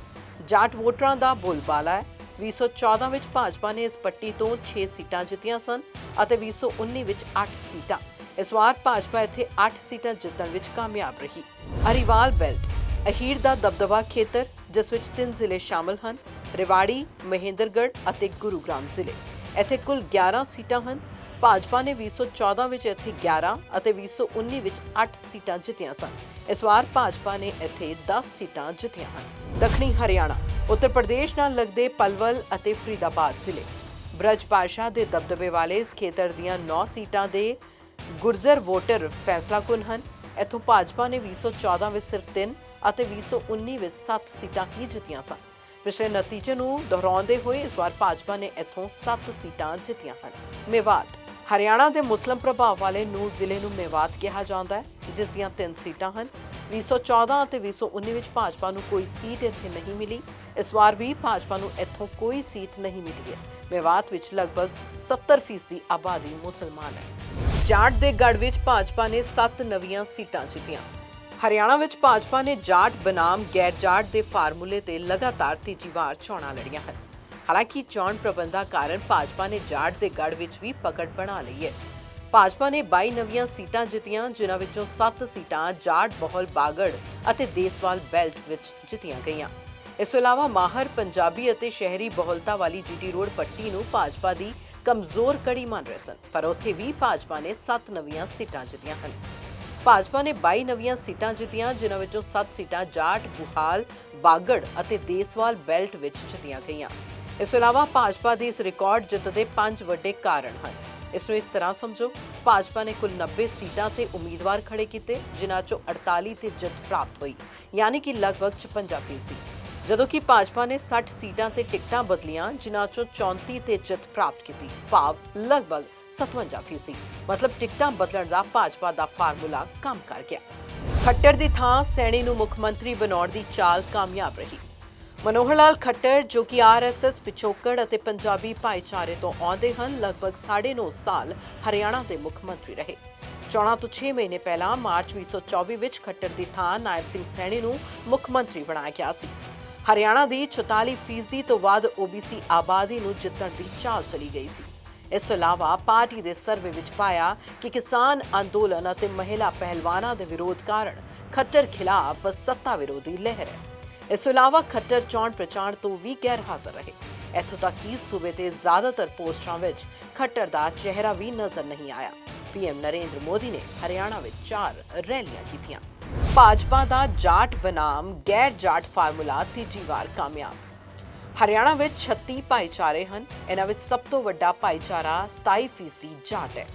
ਜਾਟ ਵੋਟਰਾਂ ਦਾ ਬੋਲਬਾਲਾ ਹੈ। 2014 ਵਿੱਚ ਭਾਜਪਾ ਨੇ ਇਸ ਪੱਟੀ ਤੋਂ 6 ਸੀਟਾਂ ਜਿੱਤੀਆਂ ਸਨ ਅਤੇ 2019 ਵਿੱਚ 8 ਸੀਟਾਂ। ਇਸ ਵਾਰ ਭਾਜਪਾ ਇੱਥੇ 8 ਸੀਟਾਂ ਜਿੱਤਣ ਵਿੱਚ ਕਾਮਯਾਬ ਰਹੀ। ਅਰੀਵਾਲ ਬੈਲਟ ਅਹੀਰ ਦਾ ਦਬਦਬਾ ਖੇਤਰ, ਜਿਸ ਵਿੱਚ 3 ਜ਼ਿਲ੍ਹੇ ਸ਼ਾਮਲ ਹਨ, ਰੇਵਾੜੀ, ਮਹੇਂਦਰਗੜ੍ਹ ਅਤੇ ਗੁਰੂਗ੍ਰਾਮ ਜ਼ਿਲ੍ਹੇ। ਇੱਥੇ ਕੁੱਲ 11 ਸੀਟਾਂ ਹਨ। ਭਾਜਪਾ ਨੇ 2014 ਵਿੱਚ ਇੱਥੇ 11 ਅਤੇ 2019 ਵਿੱਚ 8 ਸੀਟਾਂ ਜਿੱਤੀਆਂ ਸਨ। ਇਸ ਵਾਰ ਭਾਜਪਾ ਨੇ ਇੱਥੇ 10 ਸੀਟਾਂ ਜਿੱਤੀਆਂ ਹਨ। ਦੱਖਣੀ ਹਰਿਆਣਾ ਉੱਤਰ ਪ੍ਰਦੇਸ਼ ਨਾਲ ਲੱਗਦੇ ਪਲਵਲ ਅਤੇ ਫਰੀਦਾਬਾਦ ਜ਼ਿਲ੍ਹੇ। ਬ੍ਰਜ ਭਾਸ਼ਾ ਦੇ ਦਬਦਬੇ ਵਾਲੇ ਇਸ ਖੇਤਰ ਦੀਆਂ 9 ਸੀਟਾਂ ਦੇ ਗੁਰਜਰ ਵੋਟਰ ਫੈਸਲਾਕੁਨ ਹਨ। ਇੱਥੋਂ ਭਾਜਪਾ ਨੇ 2014 ਵਿੱਚ ਸਿਰਫ 3 ਅਤੇ 2019 ਵਿੱਚ 7 ਸੀਟਾਂ ਹੀ ਜਿੱਤੀਆਂ ਸਨ। ਪਿਛਲੇ ਨਤੀਜੇ ਨੂੰ ਦੁਹਰਾਉਂਦੇ ਹੋਏ ਇਸ ਵਾਰ ਭਾਜਪਾ ਨੇ ਇੱਥੋਂ 7 ਸੀਟਾਂ ਜਿੱਤੀਆਂ ਹਨ। ਮੇਵਾਤ ਹਰਿਆਣਾ ਦੇ ਮੁਸਲਿਮ ਪ੍ਰਭਾਵ ਵਾਲੇ ਨੂਹ ਜ਼ਿਲ੍ਹੇ ਨੂੰ ਮੇਵਾਤ ਕਿਹਾ ਜਾਂਦਾ ਹੈ, ਜਿਸ ਦੀਆਂ 3 ਸੀਟਾਂ ਹਨ। 2014 ਅਤੇ 2019 ਵਿੱਚ ਭਾਜਪਾ ਨੂੰ ਕੋਈ ਸੀਟ ਇੱਥੇ ਨਹੀਂ ਮਿਲੀ। ਇਸ ਵਾਰ ਵੀ ਭਾਜਪਾ ਨੂੰ ਇੱਥੋਂ ਕੋਈ ਸੀਟ ਨਹੀਂ ਮਿਲੀ ਹੈ। ਮੇਵਾਤ ਵਿੱਚ ਲਗਭਗ 70% ਆਬਾਦੀ ਮੁਸਲਮਾਨ ਹੈ। ਜਾਟ ਦੇ ਗੜ੍ਹ ਵਿੱਚ ਭਾਜਪਾ ਨੇ 7 ਨਵੀਆਂ ਸੀਟਾਂ ਜਿੱਤੀਆਂ। ਹਰਿਆਣਾ ਵਿੱਚ ਭਾਜਪਾ ਨੇ ਜਾਟ ਬਨਾਮ ਗੈਰ ਜਾਟ ਦੇ ਫਾਰਮੂਲੇ ਤੇ ਲਗਾਤਾਰ ਤੀਜੀ ਵਾਰ ਚੋਣਾਂ ਲੜੀਆਂ ਹਨ। ਹਾਲਾਂਕਿ ਚੋਣ ਪ੍ਰਬੰਧਾਂ ਕਾਰਨ ਭਾਜਪਾ ਨੇ ਜਾਟ ਦੇ ਗੜ੍ਹ ਵਿੱਚ ਵੀ ਪਕੜ ਬਣਾ ਲਈ ਹੈ। ਭਾਜਪਾ ਨੇ 22 ਨਵੀਆਂ ਸੀਟਾਂ ਜਿੱਤੀਆਂ, ਜਿਨ੍ਹਾਂ ਵਿੱਚੋਂ 7 ਸੀਟਾਂ ਜਾਟ ਬਹੁਲ ਬਾਗੜ ਅਤੇ ਦੇਸਵਾਲ ਬੈਲਟ ਵਿੱਚ ਜਿੱਤੀਆਂ ਗਈਆਂ। ਇਸ ਤੋਂ ਇਲਾਵਾ ਮਾਹਰ, ਪੰਜਾਬੀ ਅਤੇ ਸ਼ਹਿਰੀ ਬਹੁਲਤਾ ਵਾਲੀ ਜੀਟੀ ਰੋਡ ਪੱਟੀ ਨੂੰ ਭਾਜਪਾ ਦੀ ਕਮਜ਼ੋਰ ਕੜੀ ਮੰਨ ਰਹੇ ਸਨ, ਪਰ ਉੱਥੇ ਵੀ ਭਾਜਪਾ ਨੇ 7 ਨਵੀਆਂ ਸੀਟਾਂ ਜਿੱਤੀਆਂ ਹਨ। ਭਾਜਪਾ ਨੇ 22 ਨਵੀਆਂ ਸੀਟਾਂ ਜਿੱਤੀਆਂ, ਜਿਨ੍ਹਾਂ ਵਿੱਚੋਂ 7 ਸੀਟਾਂ ਜਾਟ, ਬੁਹਾਲ, ਬਾਗੜ ਅਤੇ ਦੇਸਵਾਲ ਬੈਲਟ ਵਿੱਚ ਜਿੱਤੀਆਂ ਗਈਆਂ। ਇਸ ਤੋਂ ਇਲਾਵਾ ਭਾਜਪਾ ਦੀ ਇਸ ਰਿਕਾਰਡ ਜਿੱਤ ਦੇ 5 ਵੱਡੇ ਕਾਰਨ ਹਨ। ਇਸ ਨੂੰ ਇਸ ਤਰ੍ਹਾਂ ਸਮਝੋ, ਭਾਜਪਾ ਨੇ ਕੁੱਲ 90 ਸੀਟਾਂ ਤੇ ਉਮੀਦਵਾਰ ਖੜੇ ਕੀਤੇ, ਜਿਨ੍ਹਾਂ ਚੋਂ 48 ਤੇ ਜਿੱਤ ਪ੍ਰਾਪਤ ਹੋਈ, ਯਾਨੀ ਕਿ ਲਗਭਗ 56%, ਜਦੋਂ ਕਿ ਭਾਜਪਾ ਨੇ 60 ਸੀਟਾਂ ਤੇ ਟਿਕਟਾਂ ਬਦਲੀਆਂ, ਜਿਨ੍ਹਾਂ ਚੋਂ 34 ਤੇ ਜਿੱਤ ਪ੍ਰਾਪਤ ਕੀਤੀ, ਭਾਵ ਲਗਭਗ 57%। ਮਤਲਬ ਟਿਕਟਾਂ ਬਦਲਣ ਦਾ ਭਾਜਪਾ ਦਾ ਫਾਰਮੂਲਾ ਕੰਮ ਕਰ ਗਿਆ। ਖੱਟਰ ਦੀ ਥਾਂ ਸੈਣੀ ਨੂੰ ਮੁੱਖ ਮੰਤਰੀ ਬਣਾਉਣ ਦੀ ਚਾਲ ਕਾਮਯਾਬ ਰਹੀ। ਮਨੋਹਰ ਲਾਲ ਖੱਟਰ, ਜੋ ਕਿ ਆਰਐਸਐਸ ਪਿਛੋਕੜ ਅਤੇ ਪੰਜਾਬੀ ਭਾਈਚਾਰੇ ਤੋਂ ਆਉਂਦੇ ਹਨ, ਲਗਭਗ 9.5 ਸਾਲ ਹਰਿਆਣਾ ਦੇ ਮੁੱਖ ਮੰਤਰੀ ਰਹੇ। ਚੋਣਾਂ ਤੋਂ 6 ਮਹੀਨੇ ਪਹਿਲਾਂ ਮਾਰਚ 2024 ਵਿੱਚ ਖੱਟਰ ਦੀ ਥਾਂ ਨਾਇਬ ਸਿੰਘ ਸੈਣੀ ਨੂੰ ਮੁੱਖ ਮੰਤਰੀ ਬਣਾਇਆ ਗਿਆ ਸੀ। ਹਰਿਆਣਾ ਦੀ 44% ਤੋਂ ਵੱਧ ਓਬੀਸੀ ਆਬਾਦੀ ਨੂੰ ਜਿੱਤਣ ਦੀ ਚਾਲ ਚਲੀ ਗਈ ਸੀ। ਇਸ ਤੋਂ ਇਲਾਵਾ ਪਾਰਟੀ ਦੇ ਸਰਵੇ ਵਿੱਚ ਪਾਇਆ ਕਿ ਕਿਸਾਨ ਅੰਦੋਲਨ ਅਤੇ ਮਹਿਲਾ ਪਹਿਲਵਾਨਾਂ ਦੇ ਵਿਰੋਧ ਕਾਰਨ ਖੱਟਰ ਖਿਲਾਫ ਸੱਤਾ ਵਿਰੋਧੀ ਲਹਿਰ ਹੈ। ਇਸ ਤੋਂ ਇਲਾਵਾ ਖੱਟਰ ਚੋਣ ਪ੍ਰਚਾਰ ਤੋਂ ਵੀ ਗੈਰ ਹਾਜ਼ਰ ਰਹੇ। ਇੱਥੋਂ ਤੱਕ ਕਿ ਸੂਬੇ ਦੇ ਜ਼ਿਆਦਾਤਰ ਪੋਸਟਰਾਂ ਵਿੱਚ ਖੱਟਰ ਦਾ ਚਿਹਰਾ ਵੀ ਨਜ਼ਰ ਨਹੀਂ ਆਇਆ। ਪੀਐਮ ਨਰਿੰਦਰ ਮੋਦੀ ਨੇ ਹਰਿਆਣਾ ਵਿੱਚ 4 ਰੈਲੀਆਂ ਕੀਤੀਆਂ। ਭਾਜਪਾ ਦਾ ਜਾਟ ਬਨਾਮ ਗੈਰ ਜਾਟ ਫਾਰਮੂਲਾ ਤੀਜੀ ਵਾਰ ਕਾਮਯਾਬ। ਹਰਿਆਣਾ ਵਿੱਚ 36 ਭਾਈਚਾਰੇ ਹਨ। ਇਹਨਾਂ ਵਿੱਚ ਸਭ ਤੋਂ ਵੱਡਾ ਭਾਈਚਾਰਾ 27% ਜਾਟ ਹੈ।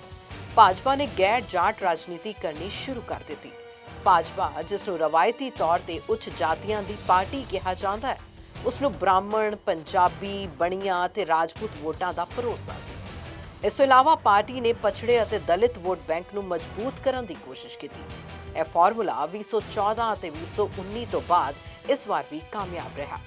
ਭਾਜਪਾ ਨੇ ਗੈਰ ਜਾਟ ਰਾਜਨੀਤੀ ਕਰਨੀ ਸ਼ੁਰੂ ਕਰ ਦਿੱਤੀ। ਭਾਜਪਾ, ਜਿਸ ਨੂੰ ਰਵਾਇਤੀ ਤੌਰ ਤੇ ਉੱਚ ਜਾਤੀਆਂ ਦੀ ਪਾਰਟੀ ਕਿਹਾ ਜਾਂਦਾ ਹੈ, ਉਸ ਨੂੰ ਬ੍ਰਾਹਮਣ, ਪੰਜਾਬੀ, ਬਣੀਆਂ ਤੇ ਰਾਜਪੂਤ ਵੋਟਾਂ ਦਾ ਭਰੋਸਾ ਸੀ। ਇਸ ਤੋਂ ਇਲਾਵਾ ਪਾਰਟੀ ਨੇ ਪਛੜੇ ਅਤੇ ਦਲਿਤ ਵੋਟ ਬੈਂਕ ਨੂੰ ਮਜ਼ਬੂਤ ਕਰਨ ਦੀ ਕੋਸ਼ਿਸ਼ ਕੀਤੀ। ਇਹ ਫਾਰਮੂਲਾ 2014 ਅਤੇ 2019 ਤੋਂ ਬਾਅਦ ਇਸ ਵਾਰ ਵੀ ਕਾਮਯਾਬ ਰਿਹਾ।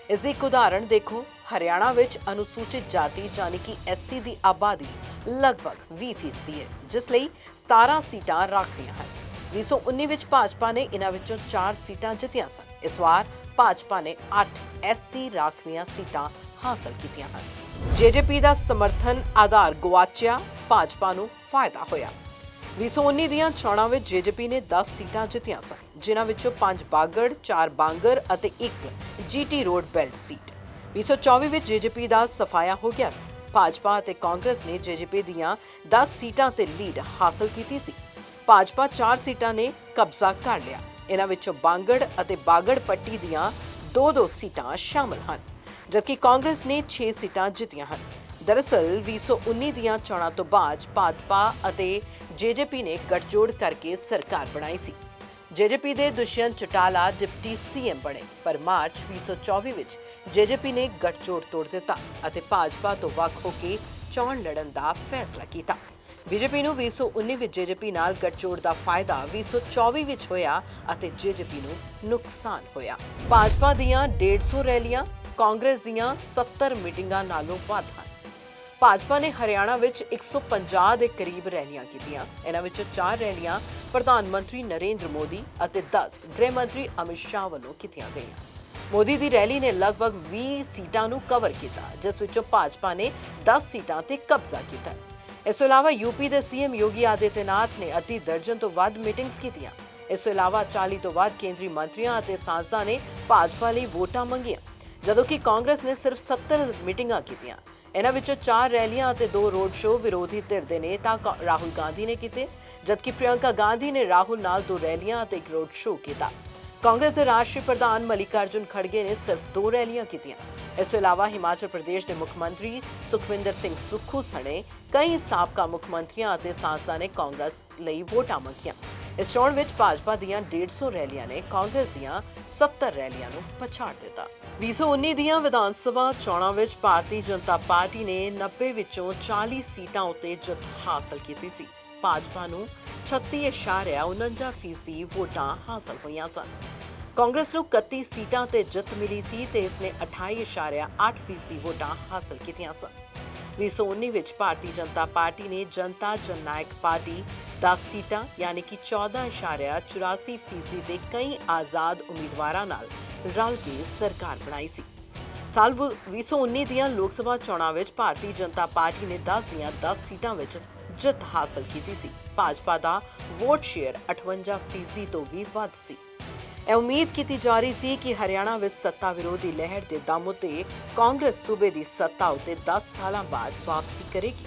ਇਸ ਦੀ ਇੱਕ ਉਦਾਹਰਣ ਦੇਖੋ। ਹਰਿਆਣਾ ਵਿੱਚ ਅਨੁਸੂਚਿਤ ਜਾਤੀ ਯਾਨੀ ਕਿ ਐਸਸੀ ਦੀ ਆਬਾਦੀ ਲਗਭਗ 20% ਹੈ, ਜਿਸ ਲਈ 17 ਸੀਟਾਂ ਰਾਖਵੀਆਂ ਹਨ। 2019 ਵਿੱਚ ਭਾਜਪਾ ਨੇ ਇਹਨਾਂ ਵਿੱਚੋਂ 4 ਸੀਟਾਂ ਜਿੱਤੀਆਂ ਸਨ। ਇਸ ਵਾਰ ਭਾਜਪਾ ਨੇ 8 ਐਸਸੀ ਰਾਖਵੀਆਂ ਸੀਟਾਂ ਹਾਸਲ ਕੀਤੀਆਂ ਹਨ। ਜੇਜੇਪੀ ਦਾ ਸਮਰਥਨ ਆਧਾਰ ਗੁਆਚਿਆ, ਭਾਜਪਾ ਨੂੰ ਫਾਇਦਾ ਹੋਇਆ। 2019 ਦੀਆਂ ਚੋਣਾਂ ਵਿੱਚ ਜੇਜੇਪੀ ਨੇ 10 ਸੀਟਾਂ ਜਿੱਤੀਆਂ ਸਨ, ਜਿਨ੍ਹਾਂ ਵਿੱਚੋਂ 5 ਬਾਗੜ, 4 ਬਾਂਗਰ ਅਤੇ 1 ਜੀਟੀ ਰੋਡ ਬੈਲਟ ਸੀਟ। 2024 ਵਿੱਚ ਜੇਜੇਪੀ ਦਾ ਸਫਾਇਆ ਹੋ ਗਿਆ ਸੀ। ਭਾਜਪਾ ਅਤੇ ਕਾਂਗਰਸ ਨੇ ਜੇਜੇਪੀ ਦੀਆਂ 10 ਸੀਟਾਂ ਤੇ ਲੀਡ ਹਾਸਲ ਕੀਤੀ ਸੀ। ਭਾਜਪਾ 4 ਸੀਟਾਂ ਨੇ ਕਬਜ਼ਾ ਕਰ ਲਿਆ। ਇਹਨਾਂ ਵਿੱਚੋਂ ਬਾਂਗੜ ਅਤੇ ਬਾਗੜ ਪੱਟੀ ਦੀਆਂ 2-2 ਸੀਟਾਂ ਸ਼ਾਮਲ ਹਨ, ਜਦਕਿ ਕਾਂਗਰਸ ਨੇ 6 ਸੀਟਾਂ ਜਿੱਤੀਆਂ ਹਨ। ਦਰਅਸਲ 2019 ਦੀਆਂ ਚੋਣਾਂ ਤੋਂ ਬਾਅਦ ਭਾਜਪਾ ਅਤੇ ਜੇਜੇਪੀ ਨੇ ਗੱਠਜੋੜ ਕਰਕੇ ਸਰਕਾਰ ਬਣਾਈ ਸੀ। ਜੇਜੇਪੀ ਦੇ ਦੁਸ਼ਯੰਤ ਚੌਟਾਲਾ ਡਿਪਟੀ ਸੀਐਮ ਬਣੇ, ਪਰ ਮਾਰਚ 2024 ਵਿੱਚ ਜੇਜੇਪੀ ਨੇ ਗੱਠਜੋੜ ਤੋੜ ਦਿੱਤਾ ਅਤੇ ਭਾਜਪਾ ਤੋਂ ਵੱਖ ਹੋ ਕੇ ਚੋਣ ਲੜਨ ਦਾ ਫੈਸਲਾ ਕੀਤਾ। ਬੀਜੇਪੀ ਨੂੰ 2019 ਵਿੱਚ ਜੇਜੇਪੀ ਨਾਲ ਗੱਠਜੋੜ ਦਾ ਫਾਇਦਾ 2024 ਵਿੱਚ ਹੋਇਆ ਅਤੇ ਜੇਜੇਪੀ ਨੂੰ ਨੁਕਸਾਨ ਹੋਇਆ। ਭਾਜਪਾ ਦੀਆਂ 150 ਰੈਲੀਆਂ ਕਾਂਗਰਸ ਦੀਆਂ 70 ਮੀਟਿੰਗਾਂ ਨਾਲੋਂ ਵੱਧ ਹਨ। ਭਾਜਪਾ ਨੇ ਹਰਿਆਣਾ ਵਿੱਚ 150 ਦੇ ਕਰੀਬ ਰੈਲੀਆਂ ਕੀਤੀਆਂ। ਇਹਨਾਂ ਵਿੱਚੋਂ 4 ਰੈਲੀਆਂ ਪ੍ਰਧਾਨ ਮੰਤਰੀ ਨਰਿੰਦਰ ਮੋਦੀ ਅਤੇ 10 ਗ੍ਰਹਿ ਮੰਤਰੀ ਅਮਿਤ ਸ਼ਾਹ ਵੱਲੋਂ ਕੀਤੀਆਂ ਗਈਆਂ। ਮੋਦੀ ਦੀ ਰੈਲੀ ਨੇ ਲਗਭਗ 20 ਸੀਟਾਂ ਨੂੰ ਕਵਰ ਕੀਤਾ, ਜਿਸ ਵਿੱਚੋਂ ਭਾਜਪਾ ਨੇ 10 ਸੀਟਾਂ ਤੇ ਕਬਜ਼ਾ ਕੀਤਾ। ਇਸ ਤੋਂ ਇਲਾਵਾ ਯੂਪੀ ਦੇ ਸੀਐਮ ਯੋਗੀ ਆਦਿੱਤਿਆਨਾਥ ਨੇ ਅੱਧੀ ਦਰਜਨ ਤੋਂ ਵੱਧ ਮੀਟਿੰਗਸ ਕੀਤੀਆਂ। ਇਸ ਤੋਂ ਇਲਾਵਾ 40 ਤੋਂ ਵੱਧ ਕੇਂਦਰੀ ਮੰਤਰੀਆਂ ਅਤੇ ਸਾਂਸਦਾਂ ਨੇ ਭਾਜਪਾ ਲਈ ਵੋਟਾਂ ਮੰਗੀਆਂ, ਜਦੋਂ ਕਿ ਕਾਂਗਰਸ ਨੇ ਸਿਰਫ 70 ਮੀਟਿੰਗਾਂ ਕੀਤੀਆਂ। ਇਹਨਾਂ ਵਿੱਚੋਂ 4 ਰੈਲੀਆਂ ਅਤੇ 2 ਰੋਡ ਸ਼ੋਅ ਵਿਰੋਧੀ ਧਿਰ ਦੇ ਨੇਤਾ ਰਾਹੁਲ ਗਾਂਧੀ ਨੇ ਕੀਤੇ, ਜਦਕਿ ਪ੍ਰਿਯੰਕਾ ਗਾਂਧੀ ਨੇ ਰਾਹੁਲ ਨਾਲ 2 ਰੈਲੀਆਂ ਅਤੇ 1 ਰੋਡ ਸ਼ੋਅ ਕੀਤਾ। ਕਾਂਗਰਸ ਦੇ ਰਾਸ਼ਟਰੀ ਪ੍ਰਧਾਨ ਮਲਿਕਾਰਜੁਨ ਖੜਗੇ ਨੇ ਸਿਰਫ 2 ਰੈਲੀਆਂ ਕੀਤੀਆਂ। ਇਸ ਤੋਂ ਇਲਾਵਾ ਹਿਮਾਚਲ ਪ੍ਰਦੇਸ਼ ਦੇ ਮੁੱਖ ਮੰਤਰੀ ਸੁਖਵਿੰਦਰ ਸਿੰਘ ਸੁੱਖੂ ਸਣੇ ਕਈ ਸਾਬਕਾ ਮੁੱਖ ਮੰਤਰੀਆਂ ਅਤੇ ਸਾਂਸਦਾਂ ਨੇ ਕਾਂਗਰਸ ਲਈ ਵੋਟਾਂ ਮੰਗੀਆਂ। ਇਸ ਚੋਣ ਵਿੱਚ ਭਾਜਪਾ ਦੀਆਂ 150 ਰੈਲੀਆਂ ਨੇ ਕਾਂਗਰਸ ਦੀਆਂ 70 ਰੈਲੀਆਂ ਨੂੰ ਪਛਾੜ ਦਿੱਤਾ। 2019 ਦੀਆਂ ਵਿਧਾਨ ਸਭਾ ਚੋਣਾਂ ਵਿੱਚ ਭਾਰਤੀ ਜਨਤਾ ਪਾਰਟੀ ਨੇ 90 ਵਿੱਚੋਂ 40 ਸੀਟਾਂ ਉੱਤੇ ਜਿੱਤ ਹਾਸਲ ਕੀਤੀ ਸੀ। ਭਾਜਪਾ ਨੂੰ 36.49% ਵੋਟਾਂ ਹਾਸਲ ਹੋਈਆਂ ਸਨ। ਕਾਂਗਰਸ ਨੂੰ 31 ਸੀਟਾਂ ਤੇ ਜਿੱਤ ਮਿਲੀ ਸੀ ਤੇ ਇਸ ਨੇ 28.8% ਵੋਟਾਂ ਹਾਸਲ ਕੀਤੀਆਂ ਸਨ। 2019 ਵਿੱਚ ਭਾਰਤੀ ਜਨਤਾ ਪਾਰਟੀ ਨੇ ਜਨਤਾ ਜਨਨਾਇਕ ਪਾਰਟੀ 10 ਸੀਟਾਂ ਯਾਨੀ ਕਿ 14.84% ਦੇ ਕਈ ਆਜ਼ਾਦ ਉਮੀਦਵਾਰਾਂ ਨਾਲ ਰਲ ਕੇ ਸਰਕਾਰ ਬਣਾਈ ਸੀ। ਸਾਲ 2019 ਦੀਆਂ ਲੋਕ ਸਭਾ ਚੋਣਾਂ ਵਿੱਚ ਭਾਰਤੀ ਜਨਤਾ ਪਾਰਟੀ ਨੇ 10 ਦੀਆਂ 10 ਸੀਟਾਂ ਵਿੱਚ ਜਿੱਤ ਹਾਸਲ ਕੀਤੀ ਸੀ। ਭਾਜਪਾ ਦਾ ਵੋਟ ਸ਼ੇਅਰ 58% ਤੋਂ ਵੀ ਵੱਧ ਸੀ। ਇਹ ਉਮੀਦ ਕੀਤੀ ਜਾ ਰਹੀ ਸੀ ਕਿ ਹਰਿਆਣਾ ਵਿੱਚ ਸੱਤਾ ਵਿਰੋਧੀ ਲਹਿਰ ਦੇ ਦਮ ਉੱਤੇ ਕਾਂਗਰਸ ਸੂਬੇ ਦੀ ਸੱਤਾ ਉੱਤੇ 10 ਸਾਲਾਂ ਬਾਅਦ ਵਾਪਸੀ ਕਰੇਗੀ।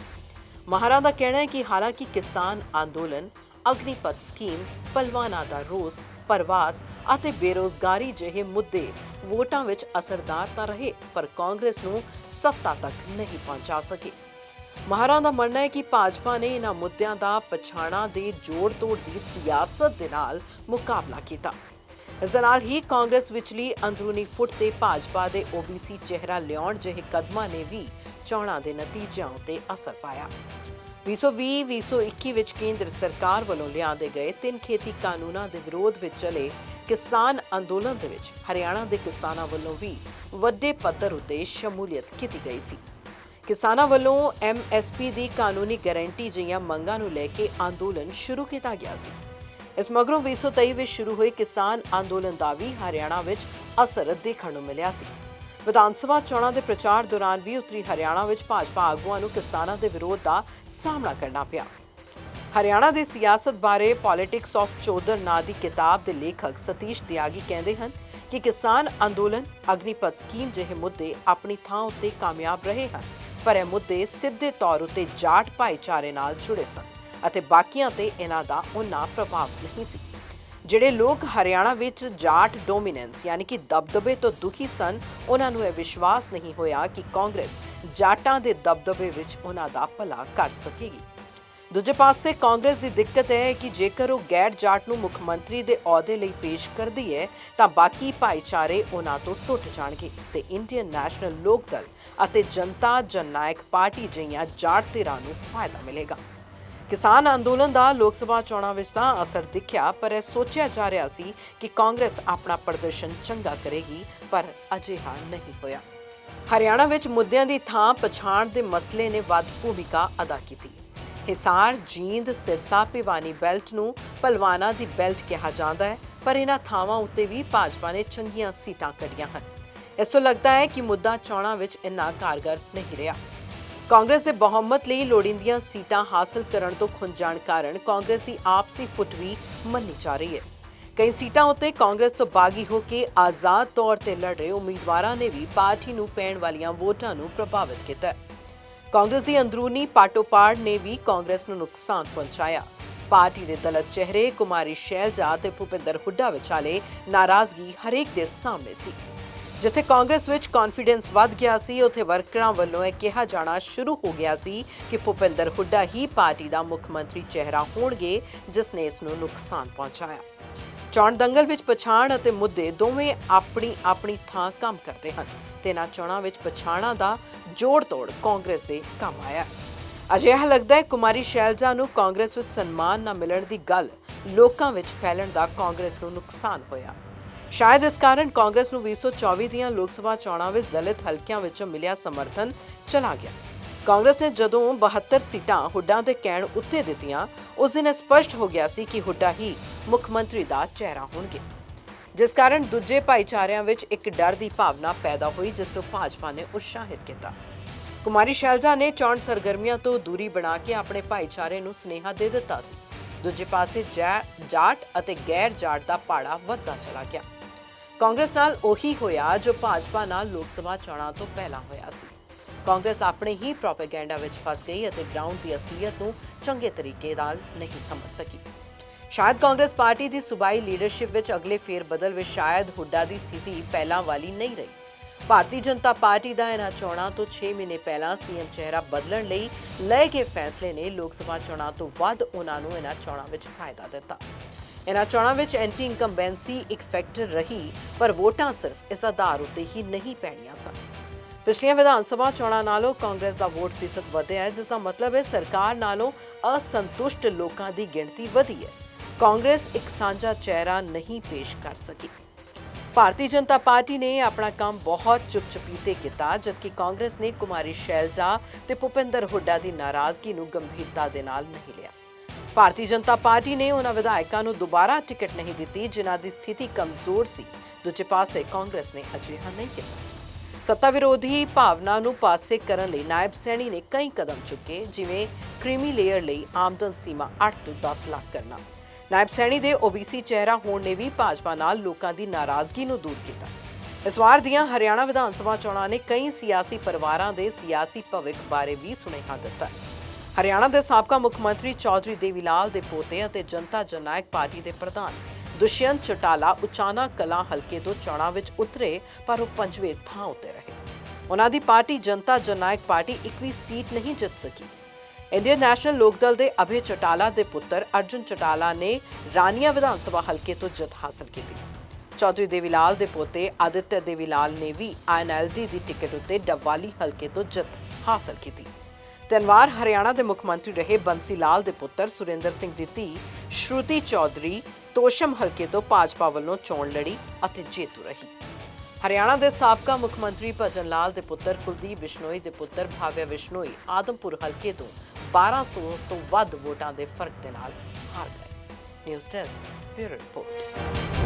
ਮਾਹਰਾਂ ਦਾ ਕਹਿਣਾ ਹੈ ਕਿ ਹਾਲਾਂਕਿ ਕਿਸਾਨ ਅੰਦੋਲਨ, ਅਗਨੀਪਥ ਸਕੀਮ, ਪਹਿਲਵਾਨਾਂ ਦਾ ਰੋਸ, ਪ੍ਰਵਾਸ ਅਤੇ ਬੇਰੋਜ਼ਗਾਰੀ ਜਿਹੇ ਮੁੱਦੇ ਵੋਟਾਂ ਵਿੱਚ ਅਸਰਦਾਰ ਤਾਂ ਰਹੇ, ਪਰ ਕਾਂਗਰਸ ਨੂੰ ਸੱਤਾ ਤੱਕ ਨਹੀਂ ਪਹੁੰਚਾ ਸਕੇ। ਮਾਹਰਾਂ ਦਾ ਮੰਨਣਾ ਹੈ ਕਿ ਭਾਜਪਾ ਨੇ ਇਹਨਾਂ ਮੁੱਦਿਆਂ ਦਾ ਪਛਾਣਾ ਦੇ ਜੋੜ-ਤੋੜ ਦੀ ਸਿਆਸਤ ਦੇ ਨਾਲ ਮੁਕਾਬਲਾ ਕੀਤਾ। ਇਸ ਦੇ ਨਾਲ ਹੀ ਕਾਂਗਰਸ ਵਿਚਲੀ ਅੰਦਰੂਨੀ ਫੁੱਟ ਤੇ ਭਾਜਪਾ ਦੇ ਓਬੀਸੀ ਚਿਹਰਾ ਲਿਆਉਣ ਜਿਹੇ ਕਦਮਾਂ ਨੇ ਵੀ ਚੋਣਾਂ ਦੇ ਨਤੀਜਿਆਂ ਉੱਤੇ ਅਸਰ ਪਾਇਆ। 2020-2021 ਵਿੱਚ ਕੇਂਦਰ ਸਰਕਾਰ ਵੱਲੋਂ ਲਿਆਂਦੇ ਗਏ 3 ਖੇਤੀ ਕਾਨੂੰਨਾਂ ਦੇ ਵਿਰੋਧ ਵਿੱਚ ਚਲੇ ਕਿਸਾਨ ਅੰਦੋਲਨ ਦੇ ਵਿੱਚ ਹਰਿਆਣਾ ਦੇ ਕਿਸਾਨਾਂ ਵੱਲੋਂ ਵੀ ਵੱਡੇ ਪੱਧਰ ਉੱਤੇ ਸ਼ਮੂਲੀਅਤ ਕੀਤੀ ਗਈ ਸੀ। ਕਿਸਾਨਾਂ ਵੱਲੋਂ MSP ਦੀ ਕਾਨੂੰਨੀ ਗਾਰੰਟੀ ਜਿਹੀਆਂ ਮੰਗਾਂ ਨੂੰ ਲੈ ਕੇ ਅੰਦੋਲਨ ਸ਼ੁਰੂ ਕੀਤਾ ਗਿਆ ਸੀ। ਇਸ ਮਗਰੋਂ 2023 ਵਿੱਚ ਸ਼ੁਰੂ ਹੋਏ ਕਿਸਾਨ ਅੰਦੋਲਨ ਦਾ ਵੀ ਹਰਿਆਣਾ ਵਿੱਚ ਅਸਰ ਦੇਖਣ ਨੂੰ ਮਿਲਿਆ ਸੀ। ਵਿਧਾਨ ਸਭਾ ਚੋਣਾਂ ਦੇ ਪ੍ਰਚਾਰ ਦੌਰਾਨ ਵੀ ਉੱਤਰੀ ਹਰਿਆਣਾ ਵਿੱਚ ਭਾਜਪਾ ਆਗੂਆਂ ਨੂੰ ਕਿਸਾਨਾਂ ਦੇ ਵਿਰੋਧ ਦਾ ਸਾਹਮਣਾ ਕਰਨਾ ਪਿਆ। ਹਰਿਆਣਾ ਦੀ ਸਿਆਸਤ ਬਾਰੇ ਪੋਲਿਟਿਕਸ ਆਫ ਚੌਧਰ ਨਾਂ ਦੀ ਕਿਤਾਬ ਦੇ ਲੇਖਕ ਸਤੀਸ਼ ਤਿਆਗੀ ਕਹਿੰਦੇ ਹਨ ਕਿ ਕਿਸਾਨ ਅੰਦੋਲਨ, ਅਗਨੀਪਥ ਸਕੀਮ ਜਿਹੇ ਮੁੱਦੇ ਆਪਣੀ ਥਾਂ ਉੱਤੇ ਕਾਮਯਾਬ ਰਹੇ ਹਨ, ਪਰ ਇਹ ਮੁੱਦੇ ਸਿੱਧੇ ਤੌਰ ਉੱਤੇ ਜਾਟ ਭਾਈਚਾਰੇ ਨਾਲ ਜੁੜੇ ਸਨ ਅਤੇ ਬਾਕੀਆਂ ਤੇ ਇਹਨਾਂ ਦਾ ਉਨਾ ਪ੍ਰਭਾਵ ਨਹੀਂ ਸੀ। ਜਿਹੜੇ ਲੋਕ ਹਰਿਆਣਾ ਵਿੱਚ ਜਾਟ ਡੋਮੀਨੈਂਸ ਯਾਨੀ ਕਿ ਦਬਦਬੇ ਤੋਂ ਦੁਖੀ ਸਨ, ਉਹਨਾਂ ਨੂੰ ਇਹ ਵਿਸ਼ਵਾਸ ਨਹੀਂ ਹੋਇਆ ਕਿ ਕਾਂਗਰਸ ਜਾਟਾਂ ਦੇ ਦਬਦਬੇ ਵਿੱਚ ਉਹਨਾਂ ਦਾ ਭਲਾ ਕਰ ਸਕੇਗੀ। ਦੂਜੇ ਪਾਸੇ ਕਾਂਗਰਸ ਦੀ ਦਿੱਕਤ ਹੈ ਕਿ ਜੇਕਰ ਉਹ ਗੈਰ ਜਾਟ ਨੂੰ ਮੁੱਖ ਮੰਤਰੀ ਦੇ ਅਹੁਦੇ ਲਈ ਪੇਸ਼ ਕਰਦੀ ਹੈ ਤਾਂ ਬਾਕੀ ਭਾਈਚਾਰੇ ਉਹਨਾਂ ਤੋਂ ਟੁੱਟ ਜਾਣਗੇ ਤੇ ਇੰਡੀਅਨ ਨੈਸ਼ਨਲ ਲੋਕ ਦਲ ਅਤੇ ਜਨਤਾ ਜਨਨਾਇਕ ਪਾਰਟੀ ਜਿਹੀਆਂ ਜਾਟ ਧਿਰਾਂ ਨੂੰ ਫਾਇਦਾ ਮਿਲੇਗਾ। ਕਿਸਾਨ ਅੰਦੋਲਨ ਦਾ ਲੋਕ ਸਭਾ ਚੋਣਾਂ ਵਿੱਚ ਤਾਂ ਅਸਰ ਦਿਖਿਆ, ਪਰ ਇਹ ਸੋਚਿਆ ਜਾ ਰਿਹਾ ਸੀ ਕਿ ਕਾਂਗਰਸ ਆਪਣਾ ਪ੍ਰਦਰਸ਼ਨ ਚੰਗਾ ਕਰੇਗੀ, ਪਰ ਅਜਿਹਾ ਨਹੀਂ ਹੋਇਆ। ਹਰਿਆਣਾ ਵਿੱਚ ਮੁੱਦਿਆਂ ਦੀ ਥਾਂ ਪਛਾਣ ਦੇ ਮਸਲੇ ਨੇ ਵੱਧ ਭੂਮਿਕਾ ਅਦਾ ਕੀਤੀ। ਹਿਸਾਰ, ਜੀਂਦ, ਸਿਰਸਾ, ਭਿਵਾਨੀ ਬੈਲਟ ਨੂੰ ਭਲਵਾਨਾਂ ਦੀ ਬੈਲਟ ਕਿਹਾ ਜਾਂਦਾ ਹੈ, ਪਰ ਇਹਨਾਂ ਥਾਵਾਂ ਉੱਤੇ ਵੀ ਭਾਜਪਾ ਨੇ ਚੰਗੀਆਂ ਸੀਟਾਂ ਕੱਢੀਆਂ ਹਨ। ਇਸ ਤੋਂ ਲੱਗਦਾ ਹੈ ਕਿ ਮੁੱਦਾ ਚੋਣਾਂ ਵਿੱਚ ਇੰਨਾ ਕਾਰਗਰ ਨਹੀਂ ਰਿਹਾ। ਕਾਂਗਰਸ ਦੇ ਬਹੁਮਤ ਲਈ ਲੋੜੀਂਦੀਆਂ ਸੀਟਾਂ ਹਾਸਲ ਕਰਨ ਤੋਂ ਖੁੰਝ ਜਾਣ ਕਾਰਨ ਕਾਂਗਰਸ ਦੀ ਆਪਸੀ ਫੁੱਟ ਵੀ ਮੰਨੀ ਜਾ ਰਹੀ ਹੈ। ਕਈ ਸੀਟਾਂ ਉੱਤੇ ਕਾਂਗਰਸ ਤੋਂ ਬਾਗੀ ਹੋ ਕੇ ਆਜ਼ਾਦ ਤੌਰ ਤੇ ਲੜ ਰਹੇ ਉਮੀਦਵਾਰਾਂ ਨੇ ਵੀ ਪਾਰਟੀ ਨੂੰ ਪੈਣ ਵਾਲੀਆਂ ਵੋਟਾਂ ਨੂੰ ਪ੍ਰਭਾਵਿਤ ਕੀਤਾ ਹੈ। ਕਾਂਗਰਸ ਦੀ ਅੰਦਰੂਨੀ ਪਾਟੋ-ਪਾੜ ਨੇ ਵੀ ਕਾਂਗਰਸ ਨੂੰ ਨੁਕਸਾਨ ਪਹੁੰਚਾਇਆ। ਪਾਰਟੀ ਦੇ ਦਲਿਤ ਚਿਹਰੇ ਕੁਮਾਰੀ ਸ਼ੈਲਜਾ ਤੇ ਭੁਪਿੰਦਰ ਹੁੱਡਾ ਵਿਚਾਲੇ ਨਾਰਾਜ਼ਗੀ ਹਰੇਕ ਦੇ ਸਾਹਮਣੇ ਸੀ। ਜਿੱਥੇ ਕਾਂਗਰਸ ਵਿੱਚ ਕੌਨਫੀਡੈਂਸ ਵੱਧ ਗਿਆ ਸੀ, ਉੱਥੇ ਵਰਕਰਾਂ ਵੱਲੋਂ ਇਹ ਕਿਹਾ ਜਾਣਾ ਸ਼ੁਰੂ ਹੋ ਗਿਆ ਸੀ ਕਿ ਭੁਪਿੰਦਰ ਹੁੱਡਾ ਹੀ ਪਾਰਟੀ ਦਾ ਮੁੱਖ ਮੰਤਰੀ ਚਿਹਰਾ ਹੋਣਗੇ, ਜਿਸ ਨੇ ਇਸ ਨੂੰ ਨੁਕਸਾਨ ਪਹੁੰਚਾਇਆ। ਚੋਣ ਦੰਗਲ ਵਿੱਚ ਪਛਾਣ ਅਤੇ ਮੁੱਦੇ ਦੋਵੇਂ ਆਪਣੀ ਥਾਂ ਕੰਮ ਕਰਦੇ ਹਨ ਤੇ ਇਹਨਾਂ ਚੋਣਾਂ ਵਿੱਚ ਪਛਾਣਾਂ ਦਾ ਜੋੜ-ਤੋੜ ਕਾਂਗਰਸ ਦੇ ਕੰਮ ਆਇਆ। ਅਜਿਹਾ ਲੱਗਦਾ ਹੈ ਕੁਮਾਰੀ ਸ਼ੈਲਜਾ ਨੂੰ ਕਾਂਗਰਸ ਵਿੱਚ ਸਨਮਾਨ ਨਾ ਮਿਲਣ ਦੀ ਗੱਲ ਲੋਕਾਂ ਵਿੱਚ ਫੈਲਣ ਦਾ ਕਾਂਗਰਸ ਨੂੰ ਨੁਕਸਾਨ ਹੋਇਆ। ਸ਼ਾਇਦ ਇਸ ਕਾਰਨ ਕਾਂਗਰਸ ਨੂੰ 2024 ਦੀਆਂ ਲੋਕ ਸਭਾ ਚੋਣਾਂ ਵਿੱਚ ਦਲਿਤ ਹਲਕਿਆਂ ਵਿੱਚੋਂ ਮਿਲਿਆ ਸਮਰਥਨ ਚਲਾ ਗਿਆ। ਕਾਂਗਰਸ ਨੇ ਜਦੋਂ 72 ਸੀਟਾਂ ਹੁੱਡਾ ਦੇ ਕਹਿਣ ਉੱਤੇ ਦਿੱਤੀਆਂ, ਉਸ ਦਿਨ ਸਪਸ਼ਟ ਹੋ ਗਿਆ ਸੀ ਕਿ ਹੁੱਡਾ ਹੀ ਮੁੱਖ ਮੰਤਰੀ ਦਾ ਚਿਹਰਾ ਹੋਣਗੇ, ਜਿਸ ਕਾਰਨ ਦੂਜੇ ਭਾਈਚਾਰਿਆਂ ਵਿੱਚ ਇੱਕ ਡਰ ਦੀ ਭਾਵਨਾ ਪੈਦਾ ਹੋਈ, ਜਿਸ ਨੂੰ ਭਾਜਪਾ ਨੇ ਉਤਸ਼ਾਹਿਤ ਕੀਤਾ। ਕੁਮਾਰੀ ਸ਼ੈਲਜਾ ਨੇ ਚੋਣ ਸਰਗਰਮੀਆਂ ਤੋਂ ਦੂਰੀ ਬਣਾ ਕੇ ਆਪਣੇ ਭਾਈਚਾਰੇ ਨੂੰ ਸੁਨੇਹਾ ਦੇ ਦਿੱਤਾ ਸੀ। ਦੂਜੇ ਪਾਸੇ ਜਾਟ ਅਤੇ ਗੈਰ ਜਾਟ ਦਾ ਪਾੜਾ ਵੱਧਦਾ ਚਲਾ ਗਿਆ। ਕਾਂਗਰਸ ਨਾਲ ਉਹੀ ਹੋਇਆ ਜੋ ਭਾਜਪਾ ਨਾਲ ਲੋਕ ਸਭਾ ਚੋਣਾਂ ਤੋਂ ਪਹਿਲਾਂ ਹੋਇਆ ਸੀ। ਕਾਂਗਰਸ ਆਪਣੇ ਹੀ ਪ੍ਰੋਪੇਗੈਂਡਾ ਵਿੱਚ ਫਸ ਗਈ ਅਤੇ ਗਰਾਊਂਡ ਦੀ ਅਸਲੀਅਤ ਨੂੰ ਚੰਗੇ ਤਰੀਕੇ ਨਾਲ ਨਹੀਂ ਸਮਝ ਸਕੀ। ਸ਼ਾਇਦ ਕਾਂਗਰਸ ਪਾਰਟੀ ਦੀ ਸੂਬਾਈ ਲੀਡਰਸ਼ਿਪ ਵਿੱਚ ਅਗਲੇ ਫੇਰ ਬਦਲ ਵਿੱਚ ਸ਼ਾਇਦ ਹੁੱਡਾ ਦੀ ਸਥਿਤੀ ਪਹਿਲਾਂ ਵਾਲੀ ਨਹੀਂ ਰਹੀ। ਭਾਰਤੀ ਜਨਤਾ ਪਾਰਟੀ ਦਾ ਇਹਨਾਂ ਚੋਣਾਂ ਤੋਂ 6 ਮਹੀਨੇ ਪਹਿਲਾਂ ਸੀਐਮ ਚਿਹਰਾ ਬਦਲਣ ਲਈ ਲਏ ਗਏ ਫੈਸਲੇ ਨੇ ਲੋਕ ਸਭਾ ਚੋਣਾਂ ਤੋਂ ਵੱਧ ਉਹਨਾਂ ਨੂੰ ਇਹਨਾਂ ਚੋਣਾਂ ਵਿੱਚ ਫਾਇਦਾ ਦਿੱਤਾ। ਇਹਨਾਂ ਚੋਣਾਂ ਵਿੱਚ ਐਂਟੀ ਇਨਕੰਬੈਂਸੀ ਇੱਕ ਫੈਕਟਰ ਰਹੀ, ਪਰ ਵੋਟਾਂ ਸਿਰਫ ਇਸ ਆਧਾਰ ਉੱਤੇ ਹੀ ਨਹੀਂ ਪੈਣੀਆਂ ਸਨ। ਪਿਛਲੀਆਂ ਵਿਧਾਨ ਸਭਾ ਚੋਣਾਂ ਨਾਲੋਂ ਕਾਂਗਰਸ ਦਾ ਵੋਟ ਫੀਸਦ ਵਧਿਆ ਹੈ, ਜਿਸ ਦਾ ਮਤਲਬ ਹੈ ਸਰਕਾਰ ਨਾਲੋਂ ਅਸੰਤੁਸ਼ਟ ਲੋਕਾਂ ਦੀ ਗਿਣਤੀ ਵਧੀ ਹੈ। ਕਾਂਗਰਸ ਇੱਕ ਸਾਂਝਾ ਚਿਹਰਾ ਨਹੀਂ ਪੇਸ਼ ਕਰ ਸਕੀ। ਭਾਰਤੀ ਜਨਤਾ ਪਾਰਟੀ ਨੇ ਆਪਣਾ ਕੰਮ ਬਹੁਤ ਚੁੱਪ-ਚੁਪੀਤੇ ਕੀਤਾ, ਜਦਕਿ ਕਾਂਗਰਸ ਨੇ ਕੁਮਾਰੀ ਸ਼ੈਲਜਾ ਤੇ ਭੁਪਿੰਦਰ ਹੁੱਡਾ ਦੀ ਨਾਰਾਜ਼ਗੀ ਨੂੰ ਗੰਭੀਰਤਾ ਦੇ ਨਾਲ ਨਹੀਂ ਲਿਆ। ਭਾਰਤੀ ਜਨਤਾ ਪਾਰਟੀ ਨੇ ਉਹਨਾਂ ਵਿਧਾਇਕਾਂ ਨੂੰ ਦੁਬਾਰਾ ਟਿਕਟ ਨਹੀਂ ਦਿੱਤੀ ਜਿਨ੍ਹਾਂ ਦੀ ਸਥਿਤੀ ਕਮਜ਼ੋਰ ਸੀ। ਦੂਜੇ ਪਾਸੇ ਕਾਂਗਰਸ ਨੇ ਅਜਿਹਾ ਨਹੀਂ ਕੀਤਾ। ਸੱਤਾ ਵਿਰੋਧੀ ਭਾਵਨਾ ਨੂੰ ਪਾਸੇ ਕਰਨ ਲਈ ਨਾਇਬ ਸੈਣੀ ਨੇ ਕਈ ਕਦਮ ਚੁੱਕੇ, ਜਿਵੇਂ ਕ੍ਰੀਮੀ ਲੇਅਰ ਲਈ ਆਮਦਨ ਸੀਮਾ 8 ਤੋਂ 10 ਲੱਖ ਕਰਨਾ। ਨਾਇਬ ਸੈਣੀ ਦੇ ਓਬੀਸੀ ਚਿਹਰਾ ਹੋਣ ਨੇ ਵੀ ਭਾਜਪਾ ਨਾਲ ਲੋਕਾਂ ਦੀ ਨਾਰਾਜ਼ਗੀ ਨੂੰ ਦੂਰ ਕੀਤਾ। ਇਸ ਵਾਰ ਦੀਆਂ ਹਰਿਆਣਾ ਵਿਧਾਨ ਸਭਾ ਚੋਣਾਂ ਨੇ ਕਈ ਸਿਆਸੀ ਪਰਿਵਾਰਾਂ ਦੇ ਸਿਆਸੀ ਭਵਿੱਖ ਬਾਰੇ ਵੀ ਸੁਨੇਹਾ ਦਿੱਤਾ। ਹਰਿਆਣਾ ਦੇ ਸਾਬਕਾ ਮੁੱਖ ਮੰਤਰੀ ਚੌਧਰੀ ਦੇਵੀਲਾਲ ਦੇ ਪੋਤੇ ਅਤੇ ਜਨਤਾ ਜਨਨਾਇਕ ਪਾਰਟੀ ਦੇ ਪ੍ਰਧਾਨ ਦੁਸ਼ਯੰਤ ਚੌਟਾਲਾ ਉਚਾਨਾ ਕਲਾਂ ਹਲਕੇ ਤੋਂ ਚੋਣਾਂ ਵਿੱਚ ਉਤਰੇ, ਪਰ ਉਹ 5ਵੇਂ ਥਾਂ ਉੱਤੇ ਰਹੇ। ਉਹਨਾਂ ਦੀ ਪਾਰਟੀ ਜਨਤਾ ਜਨਨਾਇਕ ਪਾਰਟੀ ਇੱਕ ਵੀ ਸੀਟ ਨਹੀਂ ਜਿੱਤ ਸਕੀ। ਇੰਡੀਅਨ ਨੈਸ਼ਨਲ ਲੋਕ ਦਲ ਦੇ ਅਭੈ ਚੌਟਾਲਾ ਦੇ ਪੁੱਤਰ ਅਰਜੁਨ ਚੌਟਾਲਾ ਨੇ ਰਾਨੀਆ ਵਿਧਾਨ ਸਭਾ ਹਲਕੇ ਤੋਂ ਜਿੱਤ ਹਾਸਲ ਕੀਤੀ। ਚੌਧਰੀ ਦੇਵੀਲਾਲ ਦੇ ਪੋਤੇ ਆਦਿਤਿਆ ਦੇਵੀਲਾਲ ਨੇ ਵੀ ਆਈਐਨਐਲਡੀ ਦੀ ਟਿਕਟ ਉੱਤੇ ਡੱਬਵਾਲੀ ਹਲਕੇ ਤੋਂ ਜਿੱਤ ਹਾਸਲ ਕੀਤੀ। ਤਿੰਨ ਵਾਰ ਹਰਿਆਣਾ ਦੇ ਮੁੱਖ ਮੰਤਰੀ ਰਹੇ ਬੰਸੀ ਲਾਲ ਦੇ ਪੁੱਤਰ ਸੁਰਿੰਦਰ ਸਿੰਘ ਦੀ ਧੀ ਸ਼ਰੂਤੀ ਚੌਧਰੀ ਤੋਸ਼ਮ ਹਲਕੇ ਤੋਂ ਭਾਜਪਾ ਵੱਲੋਂ ਚੋਣ ਲੜੀ ਅਤੇ ਜੇਤੂ ਰਹੀ। ਹਰਿਆਣਾ ਦੇ ਸਾਬਕਾ ਮੁੱਖ ਮੰਤਰੀ ਭਜਨ ਲਾਲ ਦੇ ਪੁੱਤਰ ਕੁਲਦੀਪ ਬਿਸ਼ਨੋਈ ਦੇ ਪੁੱਤਰ ਭਾਵਿਆ ਬਿਸ਼ਨੋਈ ਆਦਮਪੁਰ ਹਲਕੇ ਤੋਂ 1200 ਤੋਂ ਵੱਧ ਵੋਟਾਂ ਦੇ ਫਰਕ ਦੇ ਨਾਲ ਹਾਰ ਗਏ। News desk bureau report.